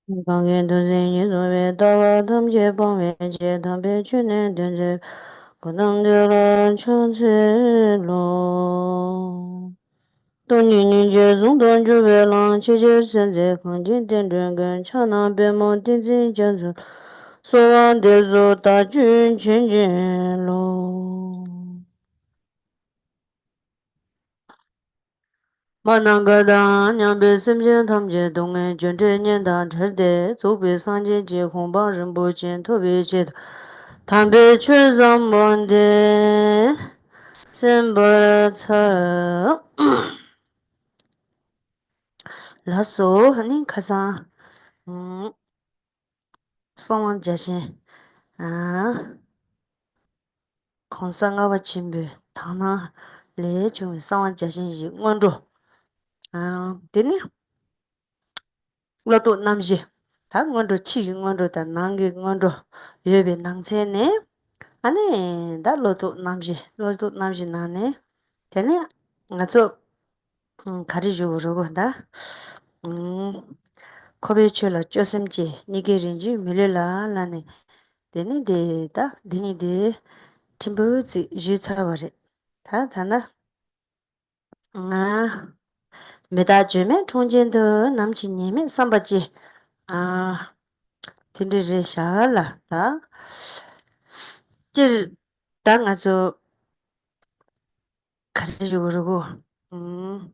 강연 도생이 소외 다와 탐제 방외 제 담배 주는 된제 고능들은 천체로 돈이니 제송 돈주베랑 체제선제 강진 된전근 천안 배모 딘진 전선 소원대소 다준 진진로 만난가다 냠베 심진 탐제 동에 전제년단 절대 조비 상제지 공방 rinpoche 토비제 담배 출성 뭔데 심벌처 라소 하니 가사 음 성원 자신 아 건상가와 침배 당나 레중 성원 자신이 원조 아 되니 로또 남지 다 원조 치 원조 다 난게 원조 예배 낭체네 아니 다 로또 남지 나네 되니 나저 가르쳐 주고 한다 코베출라 쪼심지 니게린지 밀레라 라네 데니데다 데니데 timbuzi 유차버리 다 다나 아 메다주메 총진도 남친님이 삼바지 아 딘디르샤라 다 찌르 당아서 가르쳐 그러고 음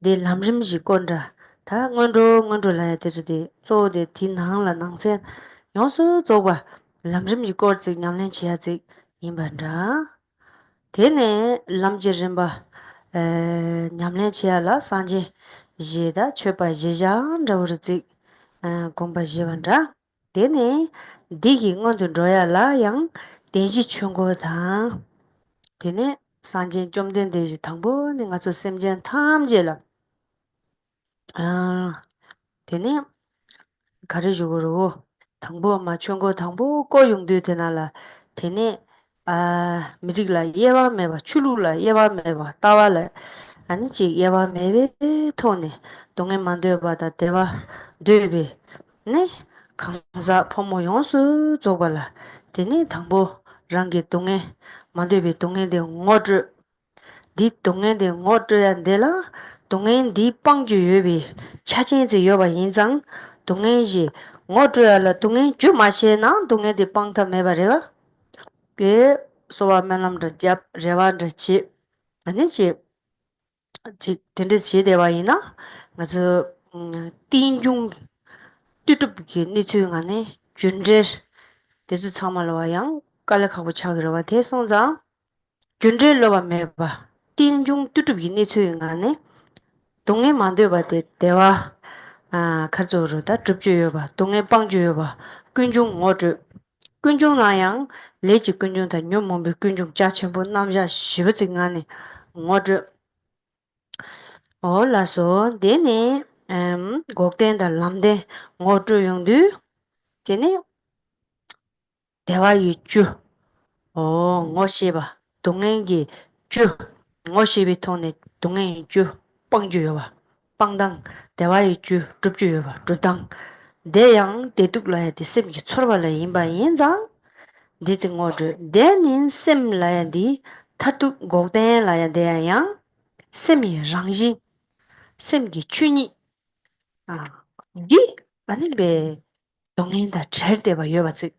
데 람림지 건다 다 원로 라야 되지 조데 딘항라 낭세 여서 조바 람림지 거지 냠len 치야지 임반다 데네 람지름바 냠len 치야라 산지 제다 최바 제자 저르지 공바 제반다 데네 디기 응원도 줘야라 양 대지 충고다 데네 산지 좀 된 데지 당보 내가 저 셈전 탐제라 아 되네 가르주고로 당보 맞춘 당보 꼬용도 되나라 되네 아 미리라 예바 메바 출루라 예바 메바 따와라 아니지 예바 메베 토네 동에 만들어 받아 대바 되베 네 강사 포모 용수 줘발라 되네 당보 랑게 동에 만들베 동에 대 ngod 디 동에데 ngotyan데라 동엔 디 빵주여비 차진지 여바 인장 동엔지 ngot야라 동엔 주마시나 동에데 빵타 메바레와 게 소바멜람드 잡 레반드치 아니지 지 텐데시 데바이나 맞아 띵중 뚜뚜비게 니츠응하네 준제 데스 참말로와양 깔락하고 차그러와 대성장 준제로바 메바 띵중 뚜뚜비 니츠응하네 동해 만들어봐도 대화 가져오다 줍주여봐 동해 빵주여봐 끈중 어주 끈중 나양 레지 끈중 다 녀몸비 끈중 자체부 남자 시버징하네 어주 올라서 되네 곡된다 람데 어주 용두 되네 대화 유주 어시바 동행기 주 어시비 통네 동행 주 빵주여봐 빵당 대화의 주 줍주여봐 줍당 대양 대둑라야 디셈기 처벌라 임바 인장 디징어드 대닌 셈라야디 타투 고대라야 대양 셈이 랑지 셈기 추니 디 아니베 동행다 절대바 여바지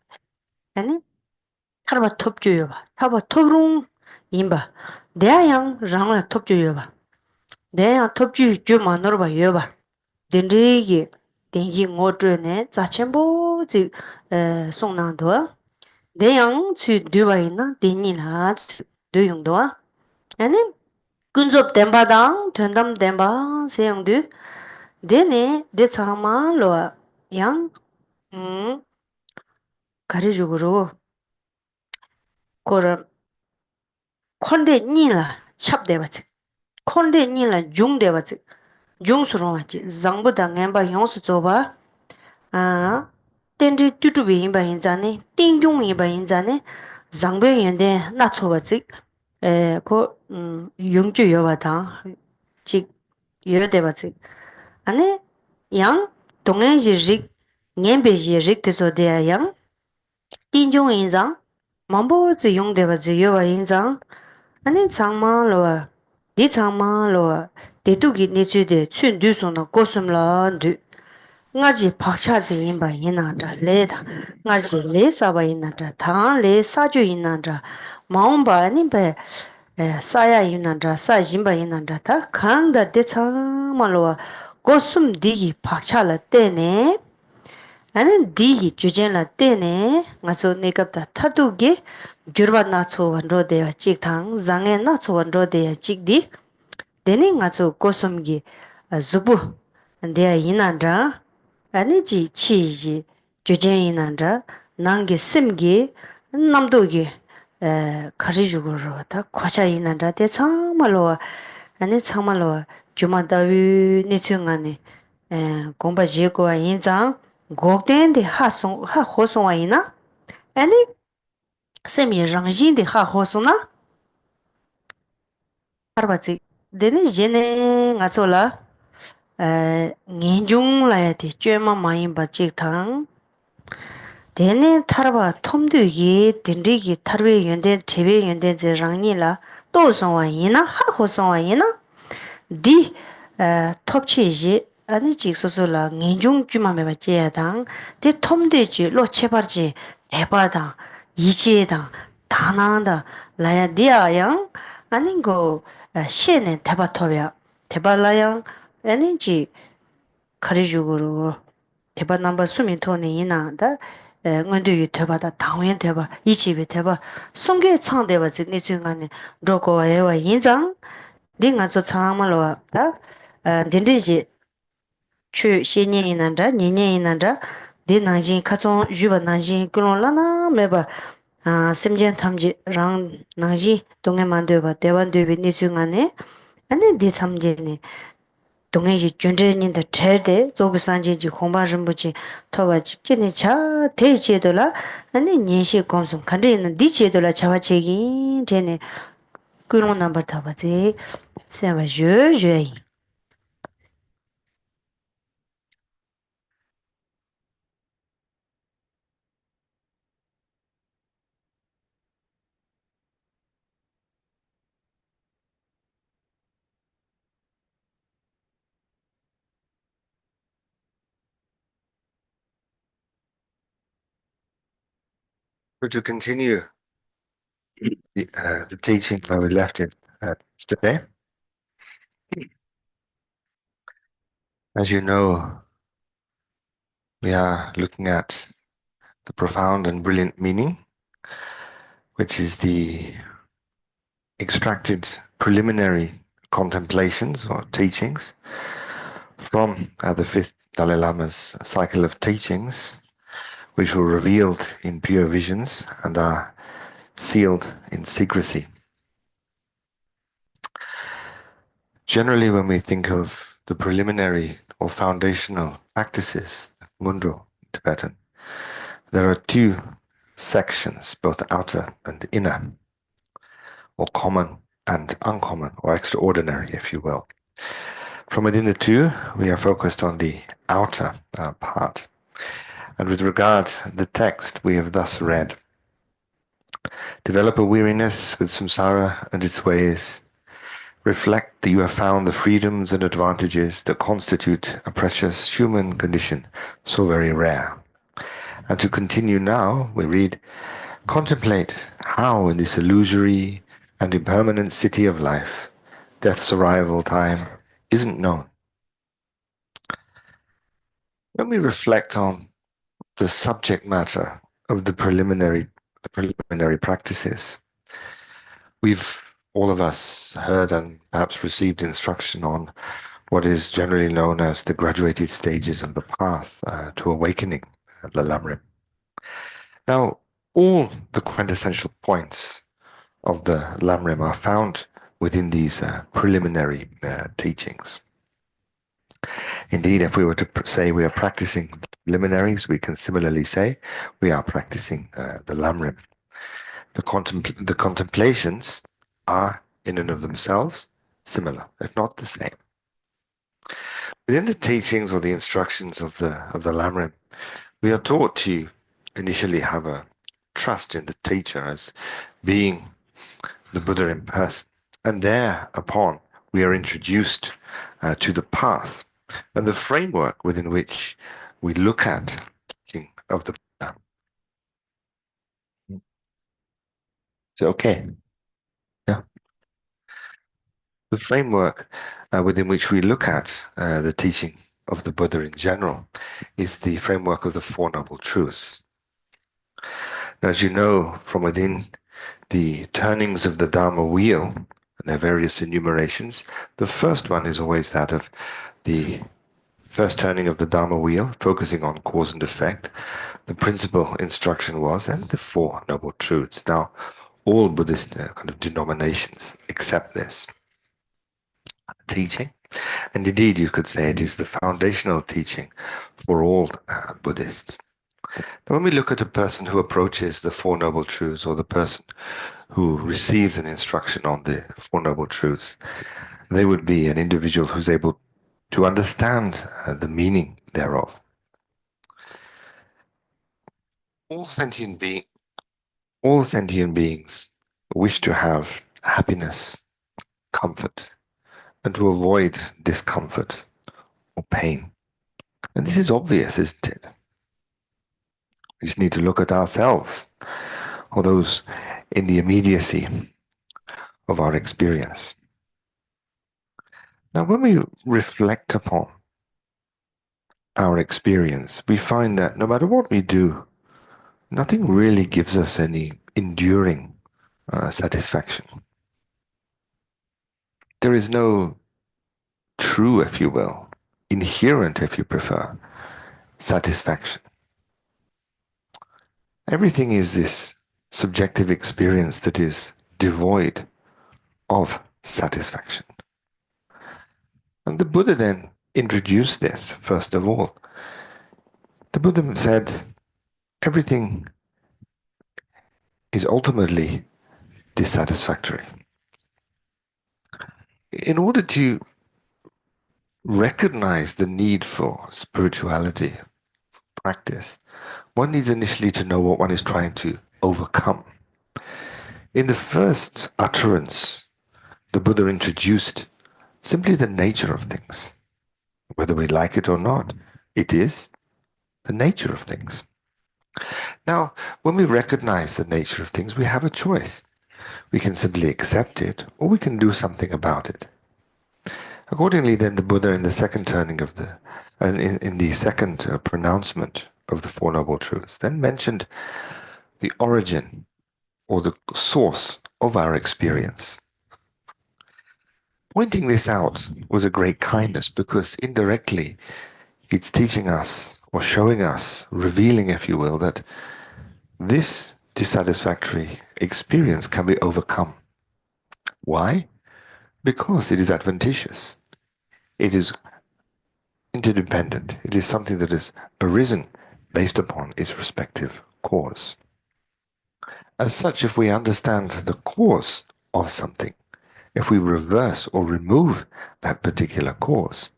아니 타바 톱주여봐 타바 톱룽 임바 대양 랑라 톱주여봐 대양 톱주 주만으로 봐 여봐 딘리기 딘기 ngotne zachembo 지 송난도 대양 치 두바이나 딘이나 두용도 아니 근접 덴바당 된담 덴바 세용도 데네 데사마로 양 가리주고로 코런 콘데 니라 찹데바지 콘데 니라 중데바지 중수로하지 장보다 nem바 용수 줘봐 아 텐디 뚜뚜비 인바 인자네 띵중 인바 인자네 장배 연데 나 초바지 에고 용주 여바다 직 여대바지 아니 양 동행 rik ngenbe rik teso de yang tinjong yin zang mambo zi yong de ba zi yo ba yin zang ane changma lo di changma lo de tu gi ni chu de chun du so na ko sum la du nga ji phak cha zi yin ba yin na da le da nga ji le sa ba yin na da ta le sa ju yin na da maung ba ni be sa ya yin na da sa yin ba yin na da ta khang da de changma lo ko sum di gi phak cha la te ne 나는 디기 주제나 때네 가서 내갑다 타두게 줄바 나초 원로데야 찍당 장에 나초 원로데야 찍디 데네 가서 고섬기 zubu 데야 이난다 아니지 치지 주제 이난다 난게 심기 남도기 가지주고로 다 과자 이난다 대 참말로 아니 참말로 주마다위 니층안에 공부 지고와 인장 곡된데 하 호송와 이나 아니 세미 랑진데 하 호송나 알바지 데네 제네 가솔라 ngenjung 쨘마 마인 바직당 데네 타르바 톰드기 덴리기 타르베 연데 제베 연데 제랑니라 또 송와 이나 하 호송와 이나 디 톱치지 아니 직소소라 ngenjung 주마메 바제야당 데 톰데지 로 체바지 대바당 이지에당 다나다 라야디아양 아닌고 시에네 대바토야 대발라양 아닌지 가리주고로 대바 넘버 수민 돈이 이나다 응원도 대바다 당연 대바 이 집에 대바 송계 창 대바 저 중간에 로고와와 인장 링아 저 창말로 다 딘디지 추 신년이 난다 년년이 난다 디나진 카촌 주바 나진 그런라나 매바 심전 탐지 랑 나지 동에 만들어 대원들이 니중간에 아니 디 탐지네 동해지 준전인데 제대 조비산지지 공바름부지 토바지 진짜 대제도라 아니 년시 검송 간데는 디제도라 자와체기 제네 그런 넘버 타바지 세바 저저이 So to continue the teaching where we left it yesterday, as you know, we are looking at the profound and brilliant meaning, which is the extracted preliminary contemplations or teachings from the fifth Dalai Lama's cycle of teachings, which were revealed in pure visions and are sealed in secrecy. Generally, when we think of the preliminary or foundational practices, Mundro Tibetan, there are two sections, both outer and inner, or common and uncommon, or extraordinary, if you will. From within the two, we are focused on the outer part. And with regard to the text we have thus read, develop a weariness with samsara and its ways. Reflect that you have found the freedoms and advantages that constitute a precious human condition so very rare. And to continue now, we read, contemplate how in this illusory and impermanent city of life, death's arrival time isn't known. When we reflect on the subject matter of the preliminary practices, we've all of us heard and perhaps received instruction on what is generally known as the graduated stages of the path to awakening, the Lamrim. Now, all the quintessential points of the Lamrim are found within these preliminary teachings. Indeed, if we were to say we are practicing the preliminaries, we can similarly say we are practicing the Lamrim. The contemplations are, in and of themselves, similar, if not the same. Within the teachings or the instructions of the Lamrim, we are taught to initially have a trust in the teacher as being the Buddha in person, and thereupon we are introduced to the path and the framework within which we look at the teaching of the Buddha. Is it okay? Yeah. The framework within which we look at the teaching of the Buddha in general is the framework of the Four Noble Truths. Now, as you know, from within the turnings of the Dharma wheel and their various enumerations, the first one is always that of the first turning of the Dharma wheel, focusing on cause and effect. The principal instruction was, and the Four Noble Truths. Now, all Buddhist kind of denominations accept this teaching. And indeed, you could say it is the foundational teaching for all Buddhists. Now, when we look at a person who approaches the Four Noble Truths, or the person who receives an instruction on the Four Noble Truths, they would be an individual who's able to understand the meaning thereof. All sentient beings wish to have happiness, comfort, and to avoid discomfort or pain. And this is obvious, isn't it? We just need to look at ourselves or those in the immediacy of our experience. Now, when we reflect upon our experience, we find that no matter what we do, nothing really gives us any enduring satisfaction. There is no true, if you will, inherent, if you prefer, satisfaction. Everything is this subjective experience that is devoid of satisfaction. And the Buddha then introduced this, first of all. The Buddha said, everything is ultimately dissatisfactory. In order to recognize the need for spirituality, practice, one needs initially to know what one is trying to overcome. In the first utterance, the Buddha introduced simply the nature of things. Whether we like it or not, it is the nature of things. Now, when we recognize the nature of things, we have a choice. We can simply accept it, or we can do something about it. Accordingly, then, the Buddha, in the second turning of the, in the second pronouncement of the Four Noble Truths, then mentioned the origin or the source of our experience. Pointing this out was a great kindness, because indirectly it's teaching us or showing us, revealing, if you will, that this dissatisfactory experience can be overcome. Why? Because it is adventitious. It is interdependent. It is something that has arisen based upon its respective cause. As such, if we understand the cause of something, if we reverse or remove that particular cause,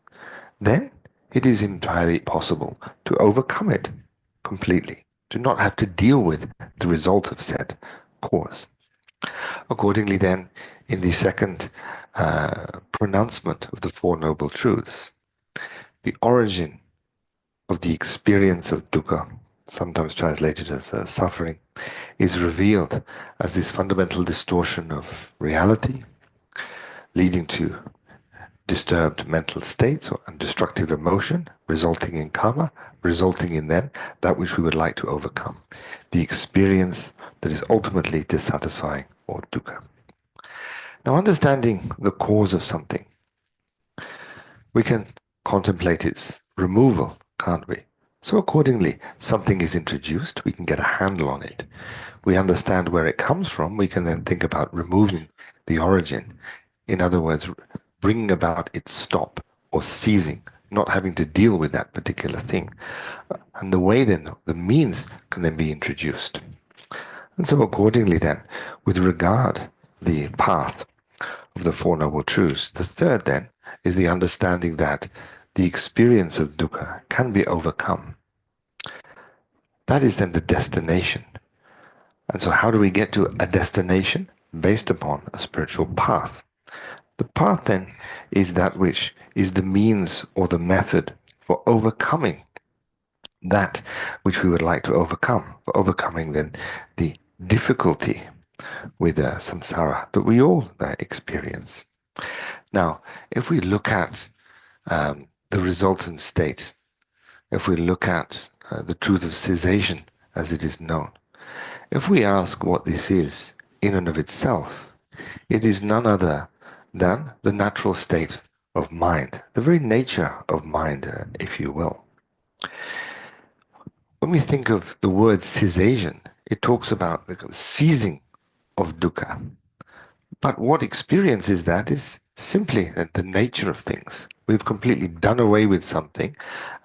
then it is entirely possible to overcome it completely, to not have to deal with the result of said cause. Accordingly, then, in the second pronouncement of the Four Noble Truths, the origin of the experience of dukkha, sometimes translated as suffering, is revealed as this fundamental distortion of reality, leading to disturbed mental states and destructive emotion, resulting in karma, resulting in then that which we would like to overcome, the experience that is ultimately dissatisfying or dukkha. Now, understanding the cause of something, we can contemplate its removal, can't we? So accordingly, something is introduced, we can get a handle on it. We understand where it comes from, we can then think about removing the origin. In other words, bringing about its stop or ceasing, not having to deal with that particular thing. And the way then, the means can then be introduced. And so accordingly then, with regard the path of the Four Noble Truths, the third then is the understanding that the experience of dukkha can be overcome. That is then the destination. And so how do we get to a destination? Based upon a spiritual path. The path then is that which is the means or the method for overcoming that which we would like to overcome, for overcoming then the difficulty with samsara that we all experience. Now, if we look at the resultant state, if we look at the truth of cessation as it is known, if we ask what this is in and of itself, it is none other than the natural state of mind, the very nature of mind, if you will. When we think of the word cessation, it talks about the ceasing of dukkha. But what experience is that is simply the nature of things. We've completely done away with something,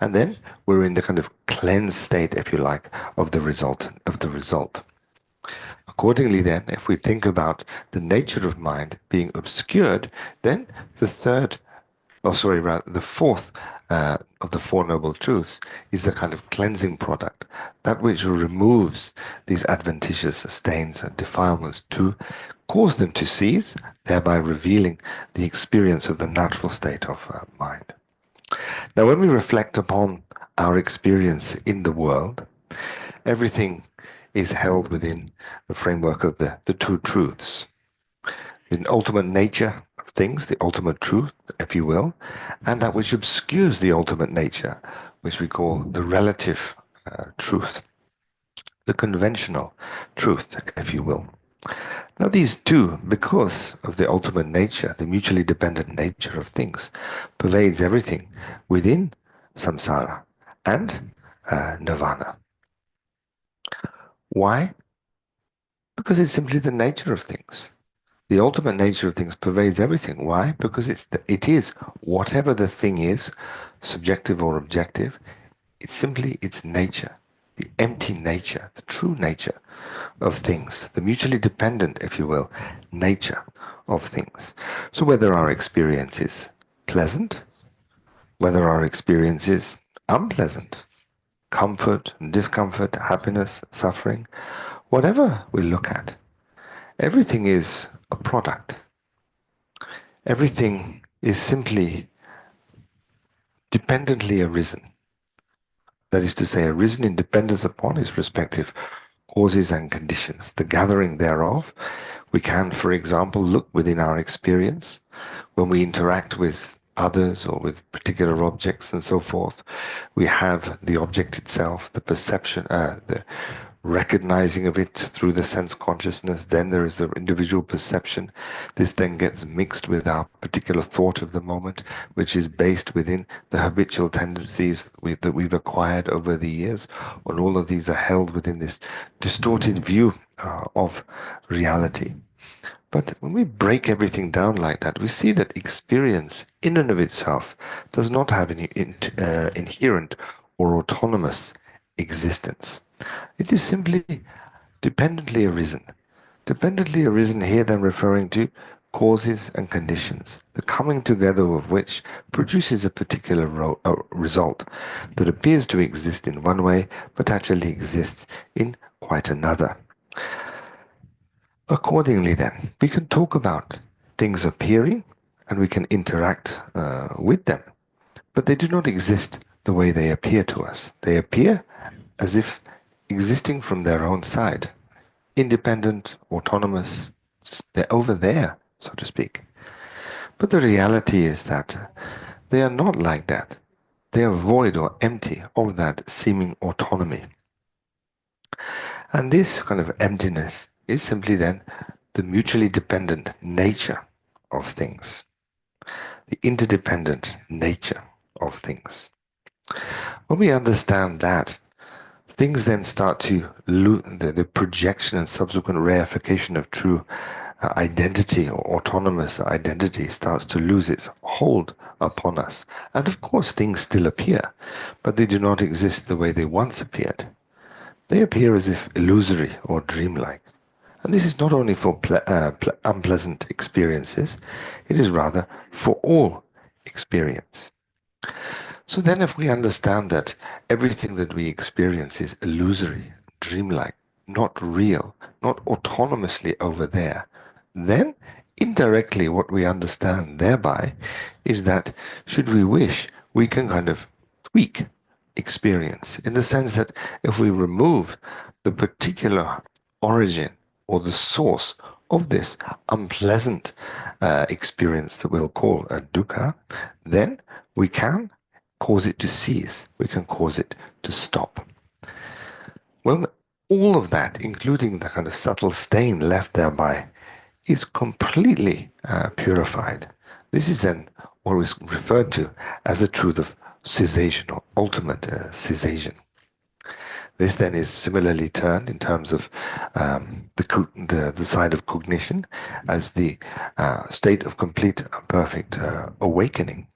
and then we're in the kind of cleansed state, if you like, of the result. Accordingly, then, if we think about the nature of mind being obscured, then the fourth of the Four Noble Truths is the kind of cleansing product, that which removes these adventitious stains and defilements to cause them to cease, thereby revealing the experience of the natural state of mind. Now, when we reflect upon our experience in the world, everything is held within the framework of the two truths. The ultimate nature of things, the ultimate truth, if you will, and that which obscures the ultimate nature, which we call the relative truth, the conventional truth, if you will. Now, these two, because of the ultimate nature, the mutually dependent nature of things, pervades everything within samsara and nirvana. Why? Because it's simply the nature of things. The ultimate nature of things pervades everything. Why? Because it is whatever the thing is, subjective or objective, it's simply its nature, the empty nature, the true nature of things, the mutually dependent, if you will, nature of things. So whether our experience is pleasant, whether our experience is unpleasant, comfort and discomfort, happiness, suffering, whatever we look at, everything is a product. Everything is simply dependently arisen. That is to say, arisen in dependence upon its respective causes and conditions. The gathering thereof, we can, for example, look within our experience when we interact with others or with particular objects and so forth. We have the object itself, the perception, the recognizing of it through the sense consciousness. Then there is the individual perception. This then gets mixed with our particular thought of the moment, which is based within the habitual tendencies that we've acquired over the years. And all of these are held within this distorted view of reality. But when we break everything down like that, we see that experience in and of itself does not have any inherent or autonomous existence. It is simply dependently arisen. Dependently arisen here then referring to causes and conditions, the coming together of which produces a particular result that appears to exist in one way but actually exists in quite another. Accordingly then, we can talk about things appearing and we can interact with them, but they do not exist the way they appear to us. They appear as if existing from their own side, independent, autonomous, they're over there, so to speak. But the reality is that they are not like that. They are void or empty of that seeming autonomy. And this kind of emptiness is simply then the mutually dependent nature of things, the interdependent nature of things. When we understand that, things then start to lose the projection and subsequent reification of true identity or autonomous identity starts to lose its hold upon us. And of course, things still appear, but they do not exist the way they once appeared. They appear as if illusory or dreamlike. And this is not only for unpleasant experiences, it is rather for all experience. So then if we understand that everything that we experience is illusory, dreamlike, not real, not autonomously over there, then indirectly what we understand thereby is that should we wish, we can kind of tweak experience in the sense that if we remove the particular origin or the source of this unpleasant experience that we'll call a dukkha, then we can cause it to cease. We can cause it to stop. When all of that, including the kind of subtle stain left thereby, is completely purified, this is then what is referred to as the truth of cessation or ultimate cessation. This then is similarly turned in terms of the side of cognition as the state of complete and perfect awakening.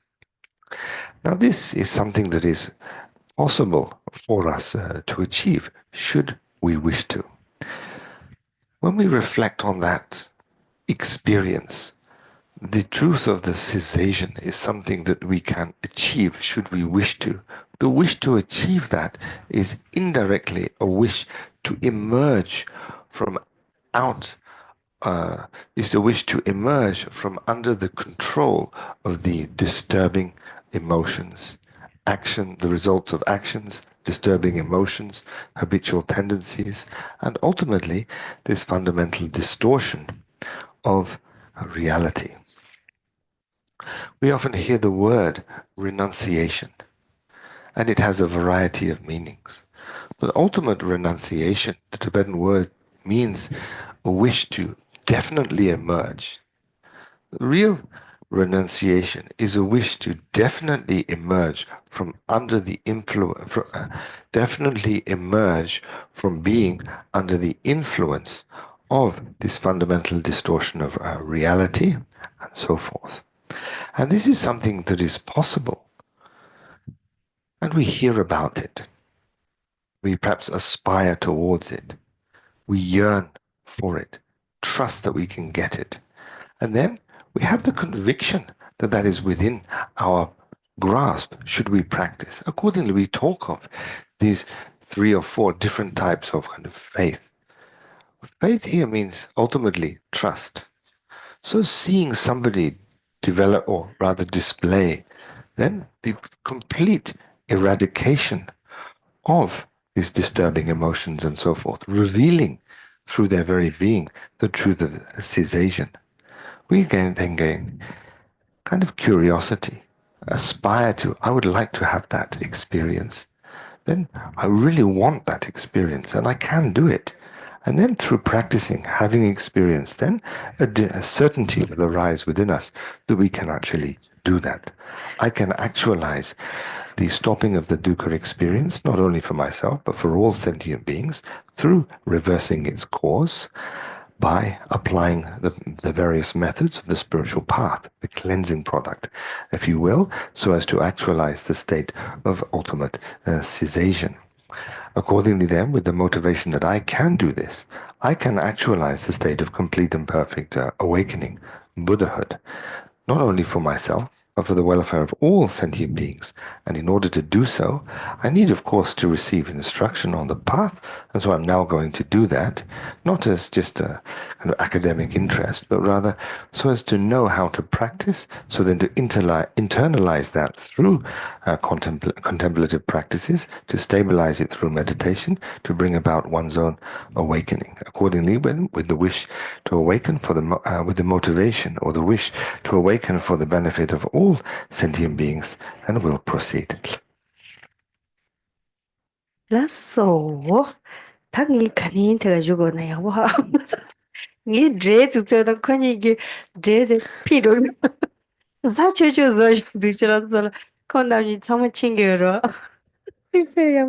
Now, this is something that is possible for us to achieve, should we wish to. When we reflect on that experience, the truth of the cessation is something that we can achieve should we wish to. The wish to achieve that is indirectly a wish to emerge from out, is the wish to emerge from under the control of the disturbing emotions. Action, the results of actions, disturbing emotions, habitual tendencies, and ultimately this fundamental distortion of reality. We often hear the word renunciation, and it has a variety of meanings. But ultimate renunciation, the Tibetan word, means a wish to definitely emerge. The real renunciation is a wish to definitely emerge from under the influence, definitely emerge from being under the influence of this fundamental distortion of reality and so forth. And this is something that is possible. And we hear about it. We perhaps aspire towards it. We yearn for it, trust that we can get it. And then we have the conviction that that is within our grasp should we practice. Accordingly, we talk of these 3 or 4 different types of kind of faith. Faith here means ultimately trust. So seeing somebody develop, or rather display, then the complete eradication of these disturbing emotions and so forth, revealing through their very being the truth of cessation. We then gain kind of curiosity, aspire to, I would like to have that experience. Then I really want that experience and I can do it. And then through practicing, having experience, then a certainty will arise within us that we can actually do that. I can actualize the stopping of the dukkha experience, not only for myself, but for all sentient beings, through reversing its cause by applying the various methods of the spiritual path, the cleansing product, if you will, so as to actualize the state of ultimate cessation. Accordingly, then, with the motivation that I can do this, I can actualize the state of complete and perfect awakening, Buddhahood, not only for myself, but for the welfare of all sentient beings. And in order to do so, I need, of course, to receive instruction on the path. And so I'm now going to do that, not as just a kind of academic interest, but rather so as to know how to practice, so then to internalize that through contemplative practices, to stabilize it through meditation, to bring about one's own awakening. Accordingly, with the wish to awaken for with the motivation or the wish to awaken for the benefit of all sentient beings, and will proceed. 라쏘 당이 가니 돼가지고 내가 와 이 드레드 저도 거니 이게 드레드 피로 사초초서 두시라서 건담이 정말 챙겨러 피페야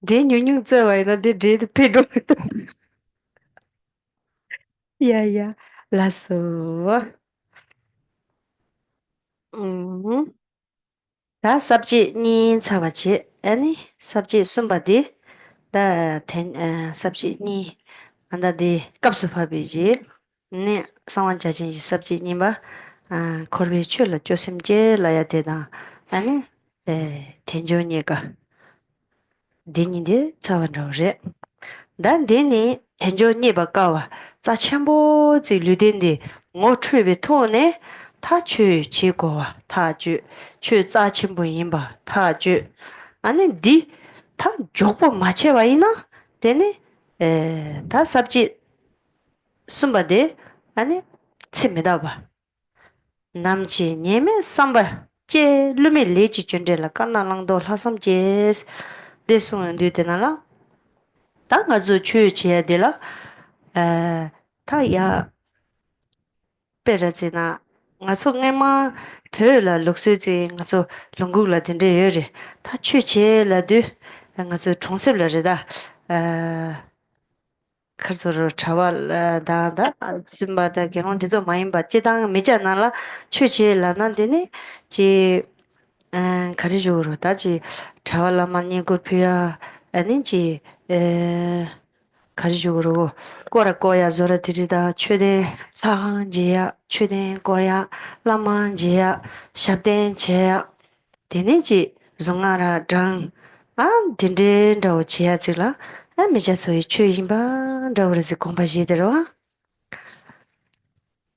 제 뉴뉴 저와이다 드레드 피로 야야 라쏘 음 다 sabji ni chawachi ani sabji sumbadi da ten sabji ni anda de kapsu phabi ji ne sawan cha ji sabji ni ba korbe chula josimje laya deda ane tenjoniga deninde tsawanjawre dan deni tenjoniba kawa za chenpo zi ludende ngo chube tone ta chu chi gowa ta ju chu za chenpo yinba ta ju ane di ta jokpo mache wa ina deni ta sabji sumba de ane tsimida ba 남치 님의 삼바 제 루미 레지 준데라 까나랑도 하삼제 데송은 되나라 당가주 추치야 되라 에 타야 베라지나 ngaso phela loksuji ngaso longula dinde yere ta chuche la du ngaso chongsel la da 그래서 차발 다다 심바다 게론데도 많이 받지 당 미잖아라 취지라는데니 지 가리적으로 다지 차발라만이 골피야 아닌지 가리적으로 꼬라꼬야 저라들이다 최대 상한지야 최대 꼬야 라만지야 샵된 되는지 종아라 장 딘딘도 지야지라 미자소이 추임바 더르지 공바지더라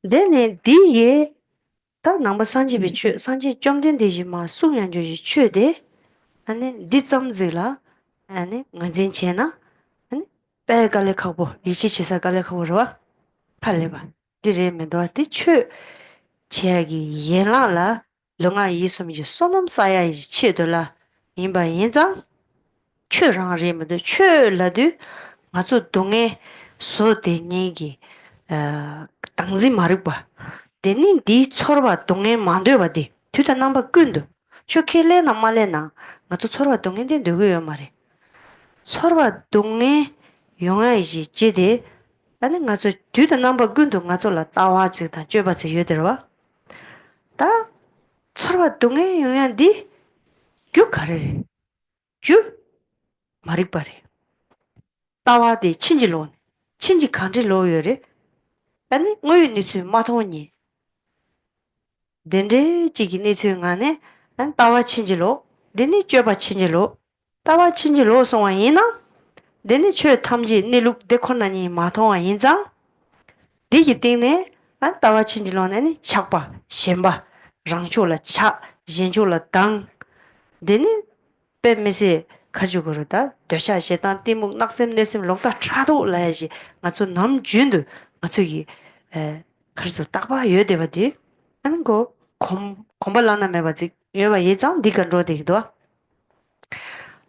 데네 디예 다 넘버 산지비 추 산지 점된 되지마 수년주지 추데 아니 디점지라 아니 ngajinchena 아니 배갈래 가고 이시치사갈래 가고라 팔레바 디레메도 티추 제기 예라라 롱아 이수미 소놈 사야 치더라 인바 인장 추랑리면도 추라도 아주 동에 소데니기 당지 마르바 데니 디 처르바 동에 만들어바디 투다 넘버 근도 추켈레 나말레나 아주 처르바 동에데 누구요 말이 처르바 동에 용아이지 제데 아니 아주 투다 넘버 근도 아주라 따와지다 쥐바지 여들어 다 처르바 동에 용아디 규카레 주 마리바레 따와디 친지론 친지 칸지로요레 아니 뭐이니스 마토니 덴데 지기니스가네 안 따와 친지로 데니 쮸바 친지로 따와 친지로 송와이나 데니 쮸 탐지 니룩 데코나니 마토와 인장 디기 띵네 안 따와 친지로네 착바 셴바 랑초라 차 옌초라 당 데니 빼메세 가지고로다 되샤시단 띠묵 낙셈 내셈 롱다 차도 올라야지 맞죠 남준도 맞죠기 그래서 딱 봐 여대바디 하는 거 콤발라나 매바지 여바 예장 디간로 되기도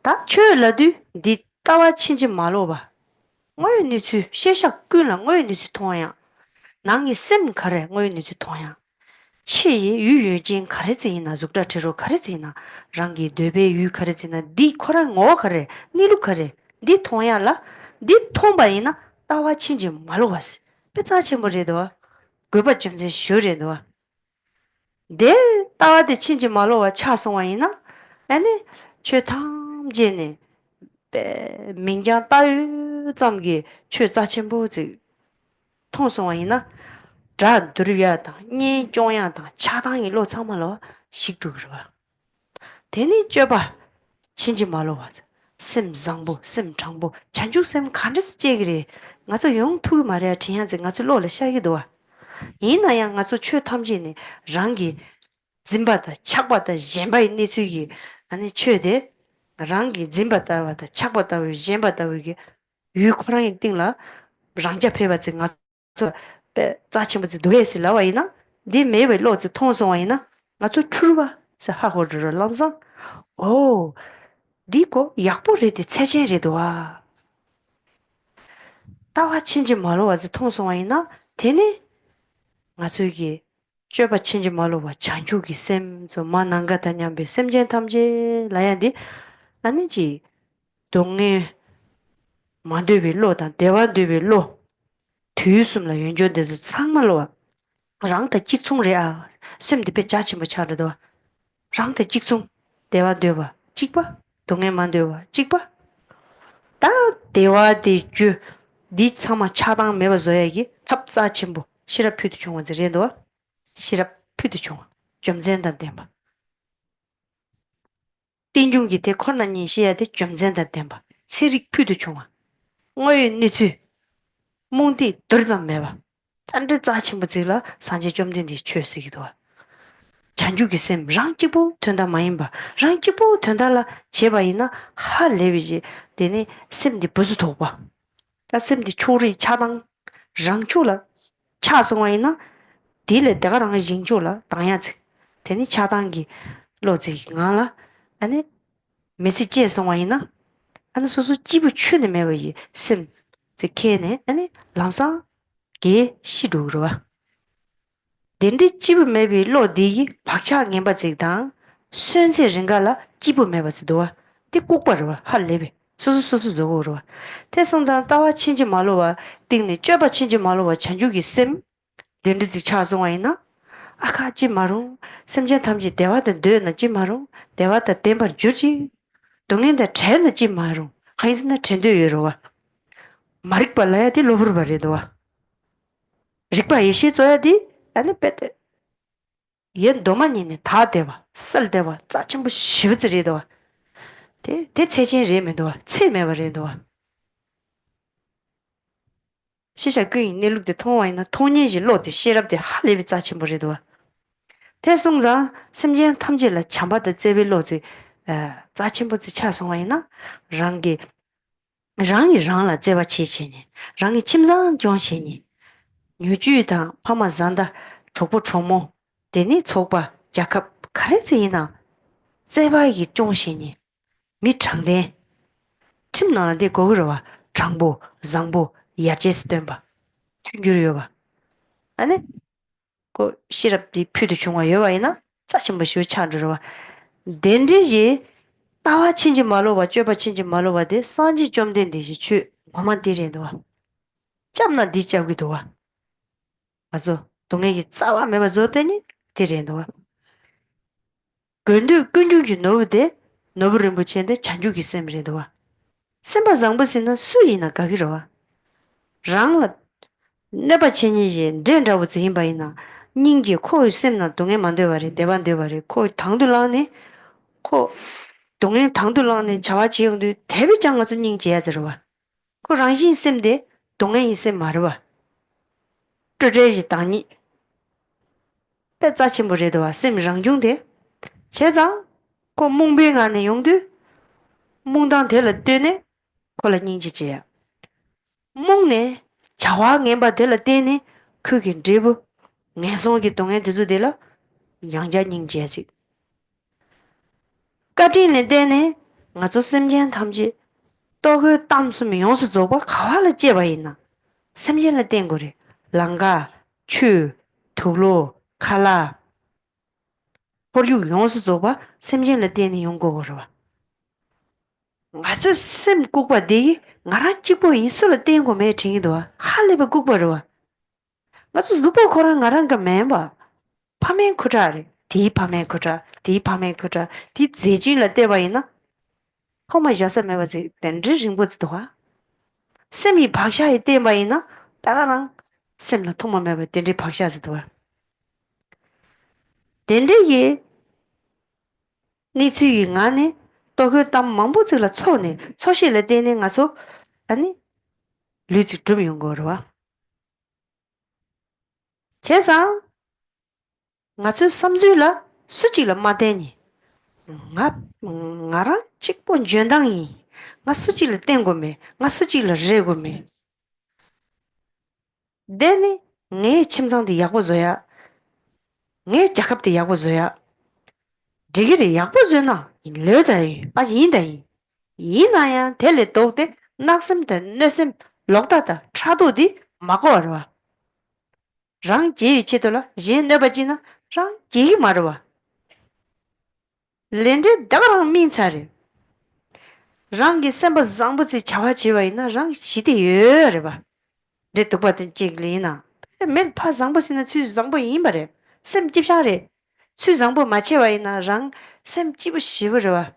다 추라도 디 따와 친지 말로 봐 뭐니 주 셰샤 끊라 뭐니 주 통야 낭이 셈 가래 뭐니 주 통야 치 유유진 가르치나 죽다트로 가르치나 랑기 되베 유 가르치나 디 코랑 오 가래 니루 가래 디 통야라 디 통바이나 따와 친지 말로 봤어 빼자치 머리도 그거 좀제 쇼레도 데 따와데 친지 말로 와 차송와이나 아니 최탐제네 베 민장 따유 잠기 최자친보지 통송와이나 자 들으야다 니 종야다 차당이 로 참말로 식두르바 되니 쪄봐 친지 말로 와서 심장부 심장부 찬죽샘 간지스 제기리 가서 용투 말이야 지한지 가서 로를 시작이도 와 이나야 가서 최탐지네 랑기 짐바다 착바다 젬바이 니스기 아니 최대 랑기 짐바다 와다 착바다 젬바다 위기 유코랑이 띵라 랑자 페바지 가서 자침부터 도해실라 와이나 네 매we 로즈 통송와이나 아주 추르바 사 하고르 랑상 오 디고 약보리데 체제리도 와 따와 친지 말로 와서 통송와이나 되네 아주 이게 쥐바 친지 말로 와 잔죽이 셈저 만난가다냐베 셈젠 탐제 라야디 아니지 동네 만되빌로다 대화되빌로 뒤숨라 연조돼서 상말로 랑다 직송래야 쌤데 배자치 뭐 차려도 랑다 직송 대화되봐 직봐 동해만 되봐 직봐 다 대화디 주니 참아 차당 매버서 얘기 탑자침보 시럽 표도 중원들에도 시럽 pyudu chungwa jomzenda denpa tinjungi te khorna nishiya de jomzenda denpa tsirik pyudu chungwa ngoy nitsu mungdi dorzam mewa tanda zachinpa zila sanje jomdendi chö sikidowa chanjuki sem rang jibu tunda mayinba rang jibu tunda la cheba ina ha lewiji deni semdi busu tokwa ta semdi churi chadang rang chula cha songwa ina dile daga rang jingchu la dangya zik teni chadangi lo zik nga la ane mesi je songwa ina ane susu jibu chuni mewa yi sem zik kene ane langsang ge shidu urwa dendri jibu mebi lo digi bakcha ngenpa zikdang sunse ringa la jibu meba zidowa di kukpa rwa hal lebe susu zogo rwa tesongdang tawa chinji malo wa tingni choba chinji malo wa chanjugi sem dendri zik cha songwa ina aka ji marung semjen tamji dewa dan doyo na ji marung dewa da tenpar jurji dongen da chen na ji marung khaisi na chen doyo rwa marikpa laya di lobur bari dowa rikpa ishi zoya di ane pete yen domani ne 다 대와 썰 대와 짜침부 쉬브즈리 도와 대 체진 레메 도와 체메버리 도와 시샤 그이 내룩데 통와이나 통니지 로데 시랍데 할레비 짜침부리 도와 대송자 심진 탐질라 참바데 제빌로지 짜침부지 차송와이나 랑게 랑이 랑라 제바 치치니 랑이 침상 정신이 뉴주다 파마잔다 족보 초모 데니 촉바 자캅 카레지이나 제바이 정신이 미창데 침나데 고그러와 장보 장보 야제스된바 춘주려봐 아니 고 시럽디 퓨드 중화 여와이나 자신부 쉬 찬저와 덴디지 따와 친지 말로와 쮸바 친지 말로와데 산지 좀 된디지 추 마마디레도와 짬나 디자기도와 아주 동에기 싸와 매버서더니 디레도와 근데 근중지 노데 노브림부치인데 잔주기 셈레도와 semba zangbo sina sui na kagirowa rang la neba chenyi je dendra wo zimba ina ningje ko sem na donge mande wari deban de wari ko tangdu la ne ko donge tangdu la ne jawa jiong de debi jang ga ning je zerwa ko rang xin sem de donge yin sem marwa zhe zhe ji dang ni pe za chen bo je de wa sem rang jung de che zang ko mong be ga ne yong de mong dang de le de ne ko la ning ji je 몽네 자와 녜바 될 때네 그게 드부 녜송기 동에 드즈들라 양자 닝제지 까진네 때네 나조 심전 탐지 또그 땀스미 용수 줘봐 가와를 제바 있나 심전을 된 거래 랑가 추 투로 칼라 버류 용수 줘봐 심전을 때네 용거 거라 아주 심 꼭봐 되게 나랑 찍고 인수를 뗀 거 매 ting이도 할레바 꼭봐라 아주 루퍼 거랑 나랑 그 멤버 파멘 쿠자리 디 파멘 쿠자 디 제진을 때바이나 허마 자서 매버지 덴지 링보지도 셈이 박샤에 때바이나 따라랑 셈나 통마 매버 덴지 박샤지도 덴지기 니츠이 안에 또그 담 망보지라 초네 초실에 되는 가서 아니 류지 좀 용거로 제상 나츠 삼주라 수지라 마데니 나라 직본 전당이 나 수지를 땡고메 나 수지를 레고메 데니 네 침상데 약보줘야 네 작업데 약보줘야 지기리 약보줘나 레다이 아 인다이 이나야 텔레 또데 낙심데 내심 록다다 차도디 마고와 랑 제이 치돌라 옌네바지나 랑 제이 마르와 렌데 다가랑 민차리 랑기 셈바 장부지 자와지와 있나 랑 시디여레바 데토바든 찌글리나 맨 파장부시나 추 장부 이마레 셈 집샤레 추 장부 마체와 있나 랑셈 집부 시버와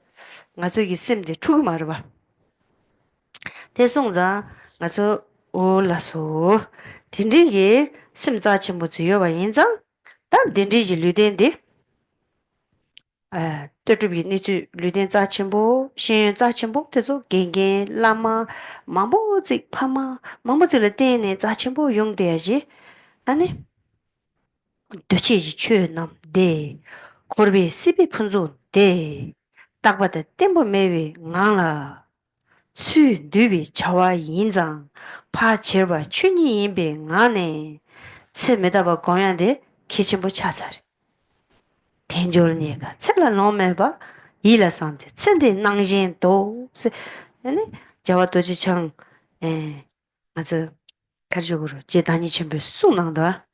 나저기 셈데 추구 마르바 대송자 나저 올라소 딘디게 심자 전부 주요와 인장 단 딘디지 류덴디 뜨주비 니주 류덴 자침보 신 자침보 때도 겐겐 라마 마보지 파마 마보지를 때네 자침보 용돼야지 아니 도치지 추남 데 거비 시비 푼조 데 딱바데 템보 메비 나라 추 누비 차와 인장 파체바 추니 인베 나네 치메다바 공연데 키친보 차사리 텐졸니가 첼라 노메바 일라산데 첸데 낭진도 세 아니 자와도지청 에 아주 가족으로 제단이 준비 쑥낭다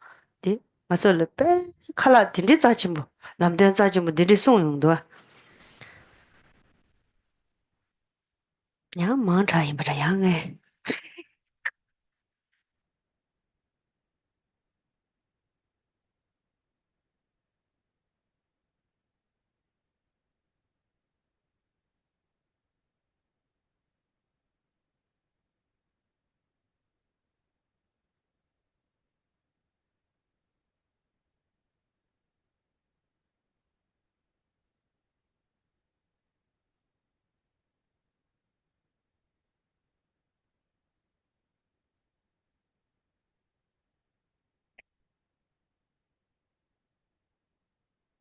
디 마설레 빼 칼라 딘디 자침보 남된 자침보 딘디 송용도 야 망차임바라 양에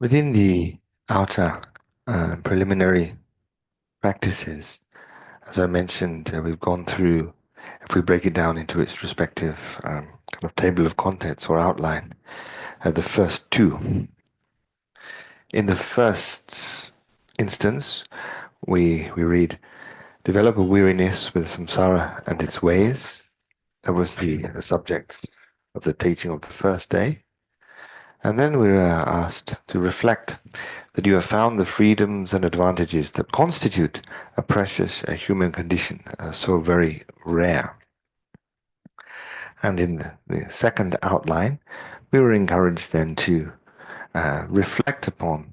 Within the outer preliminary practices, as I mentioned, we've gone through, if we break it down into its respective kind of table of contents or outline, the first two. In the first instance, we read, develop a weariness with samsara and its ways. That was the subject of the teaching of the first day. And then we were asked to reflect that you have found the freedoms and advantages that constitute a precious human condition, so very rare. And in the second outline, we were encouraged then to reflect upon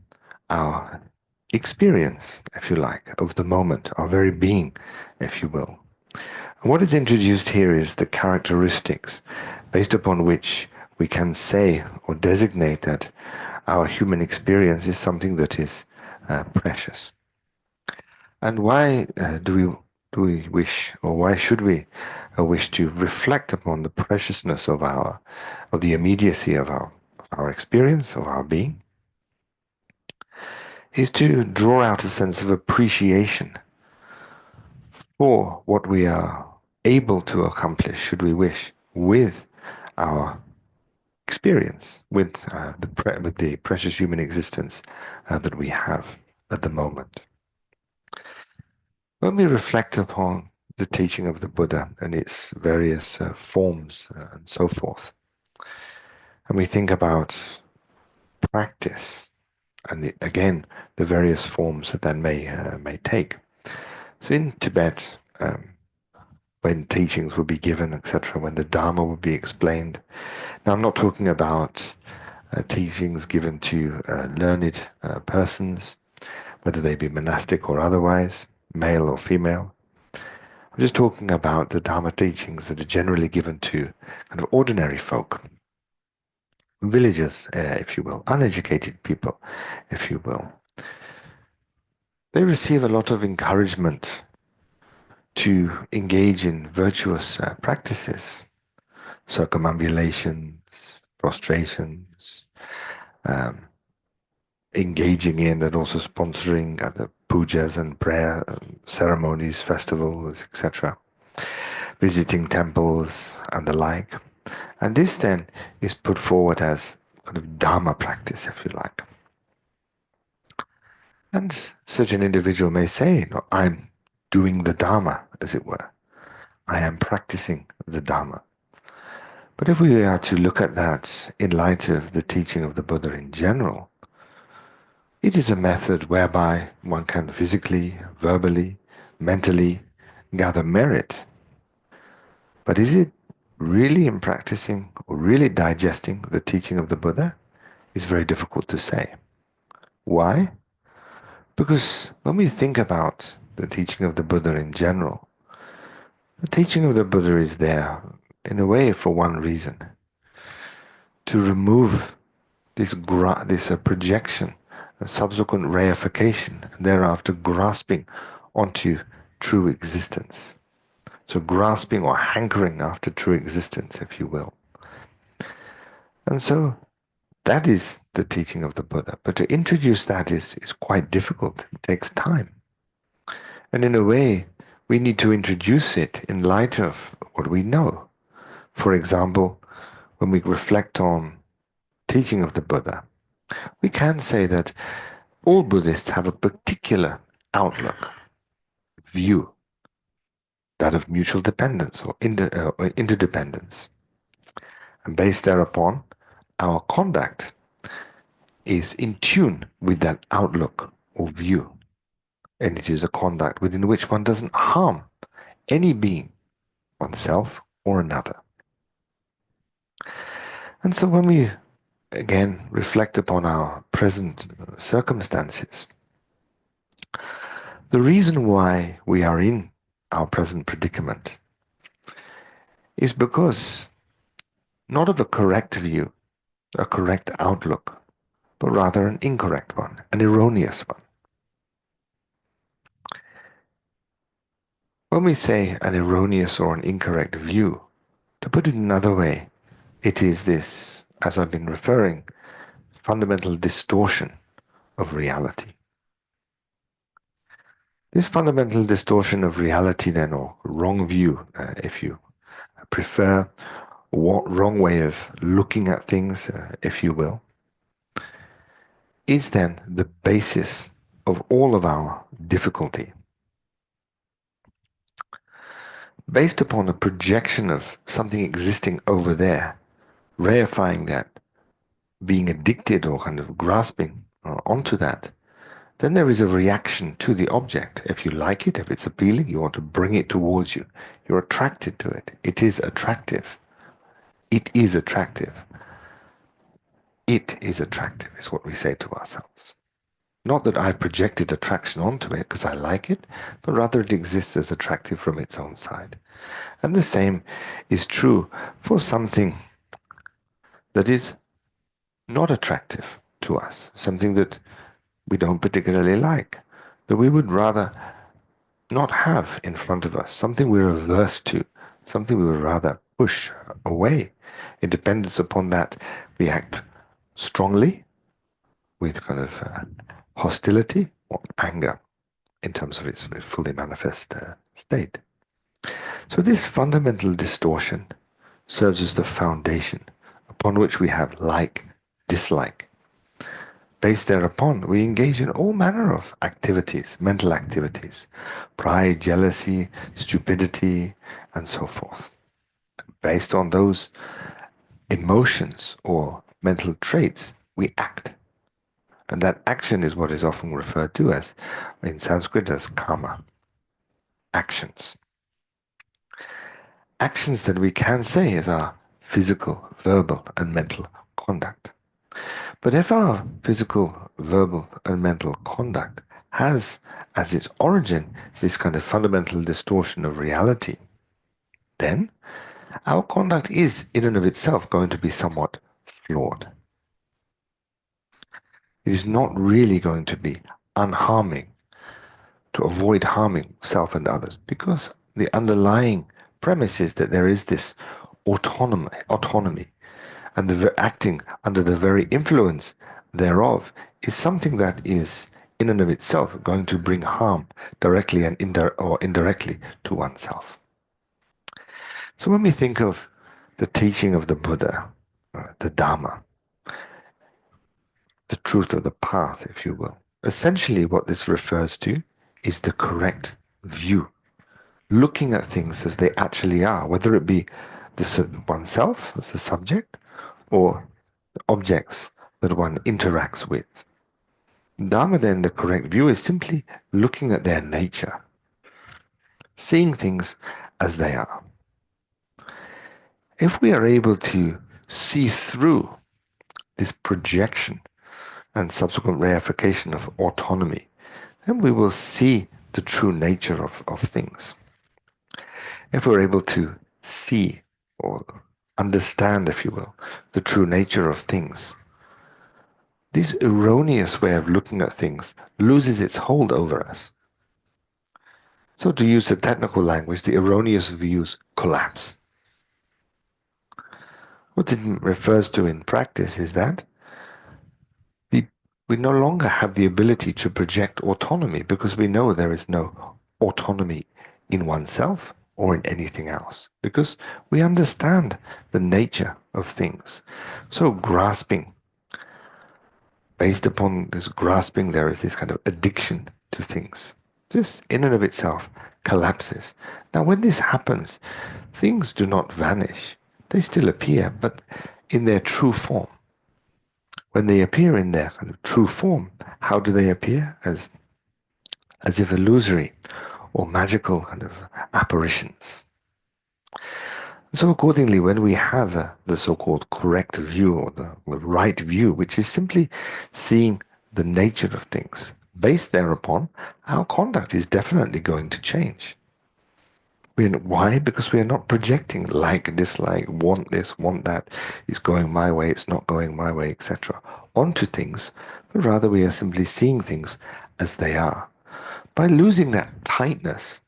our experience, if you like, of the moment, our very being, if you will. And what is introduced here is the characteristics based upon which we can say or designate that our human experience is something that is precious. And why do we wish, or why should we wish to reflect upon the preciousness of the immediacy of our experience, of our being? Is to draw out a sense of appreciation for what we are able to accomplish, should we wish, with our experience, with the precious human existence that we have at the moment. When we reflect upon the teaching of the Buddha and its various forms and so forth, and we think about practice and again the various forms that may take. So in Tibet, when teachings would be given, etc., when the Dharma would be explained. Now, I'm not talking about teachings given to learned persons, whether they be monastic or otherwise, male or female. I'm just talking about the Dharma teachings that are generally given to kind of ordinary folk, villagers, if you will, uneducated people, if you will. They receive a lot of encouragement to engage in virtuous practices, circumambulations, prostrations, engaging in and also sponsoring the pujas and prayer ceremonies, festivals, etc., visiting temples and the like. And this then is put forward as kind of Dharma practice, if you like. And such an individual may say, no, I'm doing the Dharma, as it were. I am practicing the Dharma. But if we are to look at that in light of the teaching of the Buddha in general, it is a method whereby one can physically, verbally, mentally gather merit. But is it really in practicing or really digesting the teaching of the Buddha? It's very difficult to say. Why? Because when we think about the teaching of the Buddha in general, the teaching of the Buddha is there in a way for one reason: to remove this projection, a subsequent reification, and thereafter grasping onto true existence. So grasping or hankering after true existence, if you will. And so that is the teaching of the Buddha. But to introduce that is quite difficult. It takes time. And in a way, we need to introduce it in light of what we know. For example, when we reflect on teaching of the Buddha, we can say that all Buddhists have a particular outlook, view, that of mutual dependence or interdependence. And based thereupon, our conduct is in tune with that outlook or view. And it is a conduct within which one doesn't harm any being, oneself or another. And so when we again reflect upon our present circumstances, the reason why we are in our present predicament is because not of a correct view, a correct outlook, but rather an incorrect one, an erroneous one. When we say an erroneous or an incorrect view, to put it another way, it is this, as I've been referring, fundamental distortion of reality. This fundamental distortion of reality, then, or wrong view, if you prefer, wrong way of looking at things, if you will, is then the basis of all of our difficulty. Based upon a projection of something existing over there, reifying that, being addicted or kind of grasping onto that, then there is a reaction to the object. If you like it, if it's appealing, you want to bring it towards you. You're attracted to it. It is attractive. It is attractive. It is attractive, is what we say to ourselves. Not that I've projected attraction onto it because I like it, but rather it exists as attractive from its own side. And the same is true for something that is not attractive to us, something that we don't particularly like, that we would rather not have in front of us, something we're averse to, something we would rather push away. In dependence upon that, we act strongly with kind of hostility or anger in terms of its fully manifest state. So this fundamental distortion serves as the foundation upon which we have like, dislike. Based thereupon, we engage in all manner of activities, mental activities, pride, jealousy, stupidity, and so forth. Based on those emotions or mental traits, we act. And that action is what is often referred to as, in Sanskrit, as karma, actions. Actions that we can say is our physical, verbal, and mental conduct. But if our physical, verbal, and mental conduct has as its origin this kind of fundamental distortion of reality, then our conduct is, in and of itself, going to be somewhat flawed. It is not really going to be unharming, to avoid harming self and others, because the underlying premise is that there is this autonomy, and the acting under the very influence thereof is something that is in and of itself going to bring harm directly and indirectly to oneself. So when we think of the teaching of the Buddha, the Dharma, the truth of the path, if you will, essentially what this refers to is the correct view, looking at things as they actually are, whether it be oneself as the subject or objects that one interacts with. Dharma, then, the correct view is simply looking at their nature, seeing things as they are. If we are able to see through this projection and subsequent reification of autonomy, then we will see the true nature of things. If we're able to see or understand, if you will, the true nature of things, this erroneous way of looking at things loses its hold over us. So to use the technical language, the erroneous views collapse. What it refers to in practice is that we no longer have the ability to project autonomy because we know there is no autonomy in oneself or in anything else, because we understand the nature of things. So grasping, based upon this grasping, there is this kind of addiction to things. This, in and of itself, collapses. Now, when this happens, things do not vanish. They still appear, but in their true form. When they appear in their kind of true form, how do they appear? As if illusory or magical kind of apparitions. So accordingly, when we have the so-called correct view or the right view, which is simply seeing the nature of things, based thereupon, our conduct is definitely going to change. Why? Because we are not projecting like, dislike, want this, want that, it's going my way, it's not going my way, etc., onto things, but rather we are simply seeing things as they are. By losing that tightness,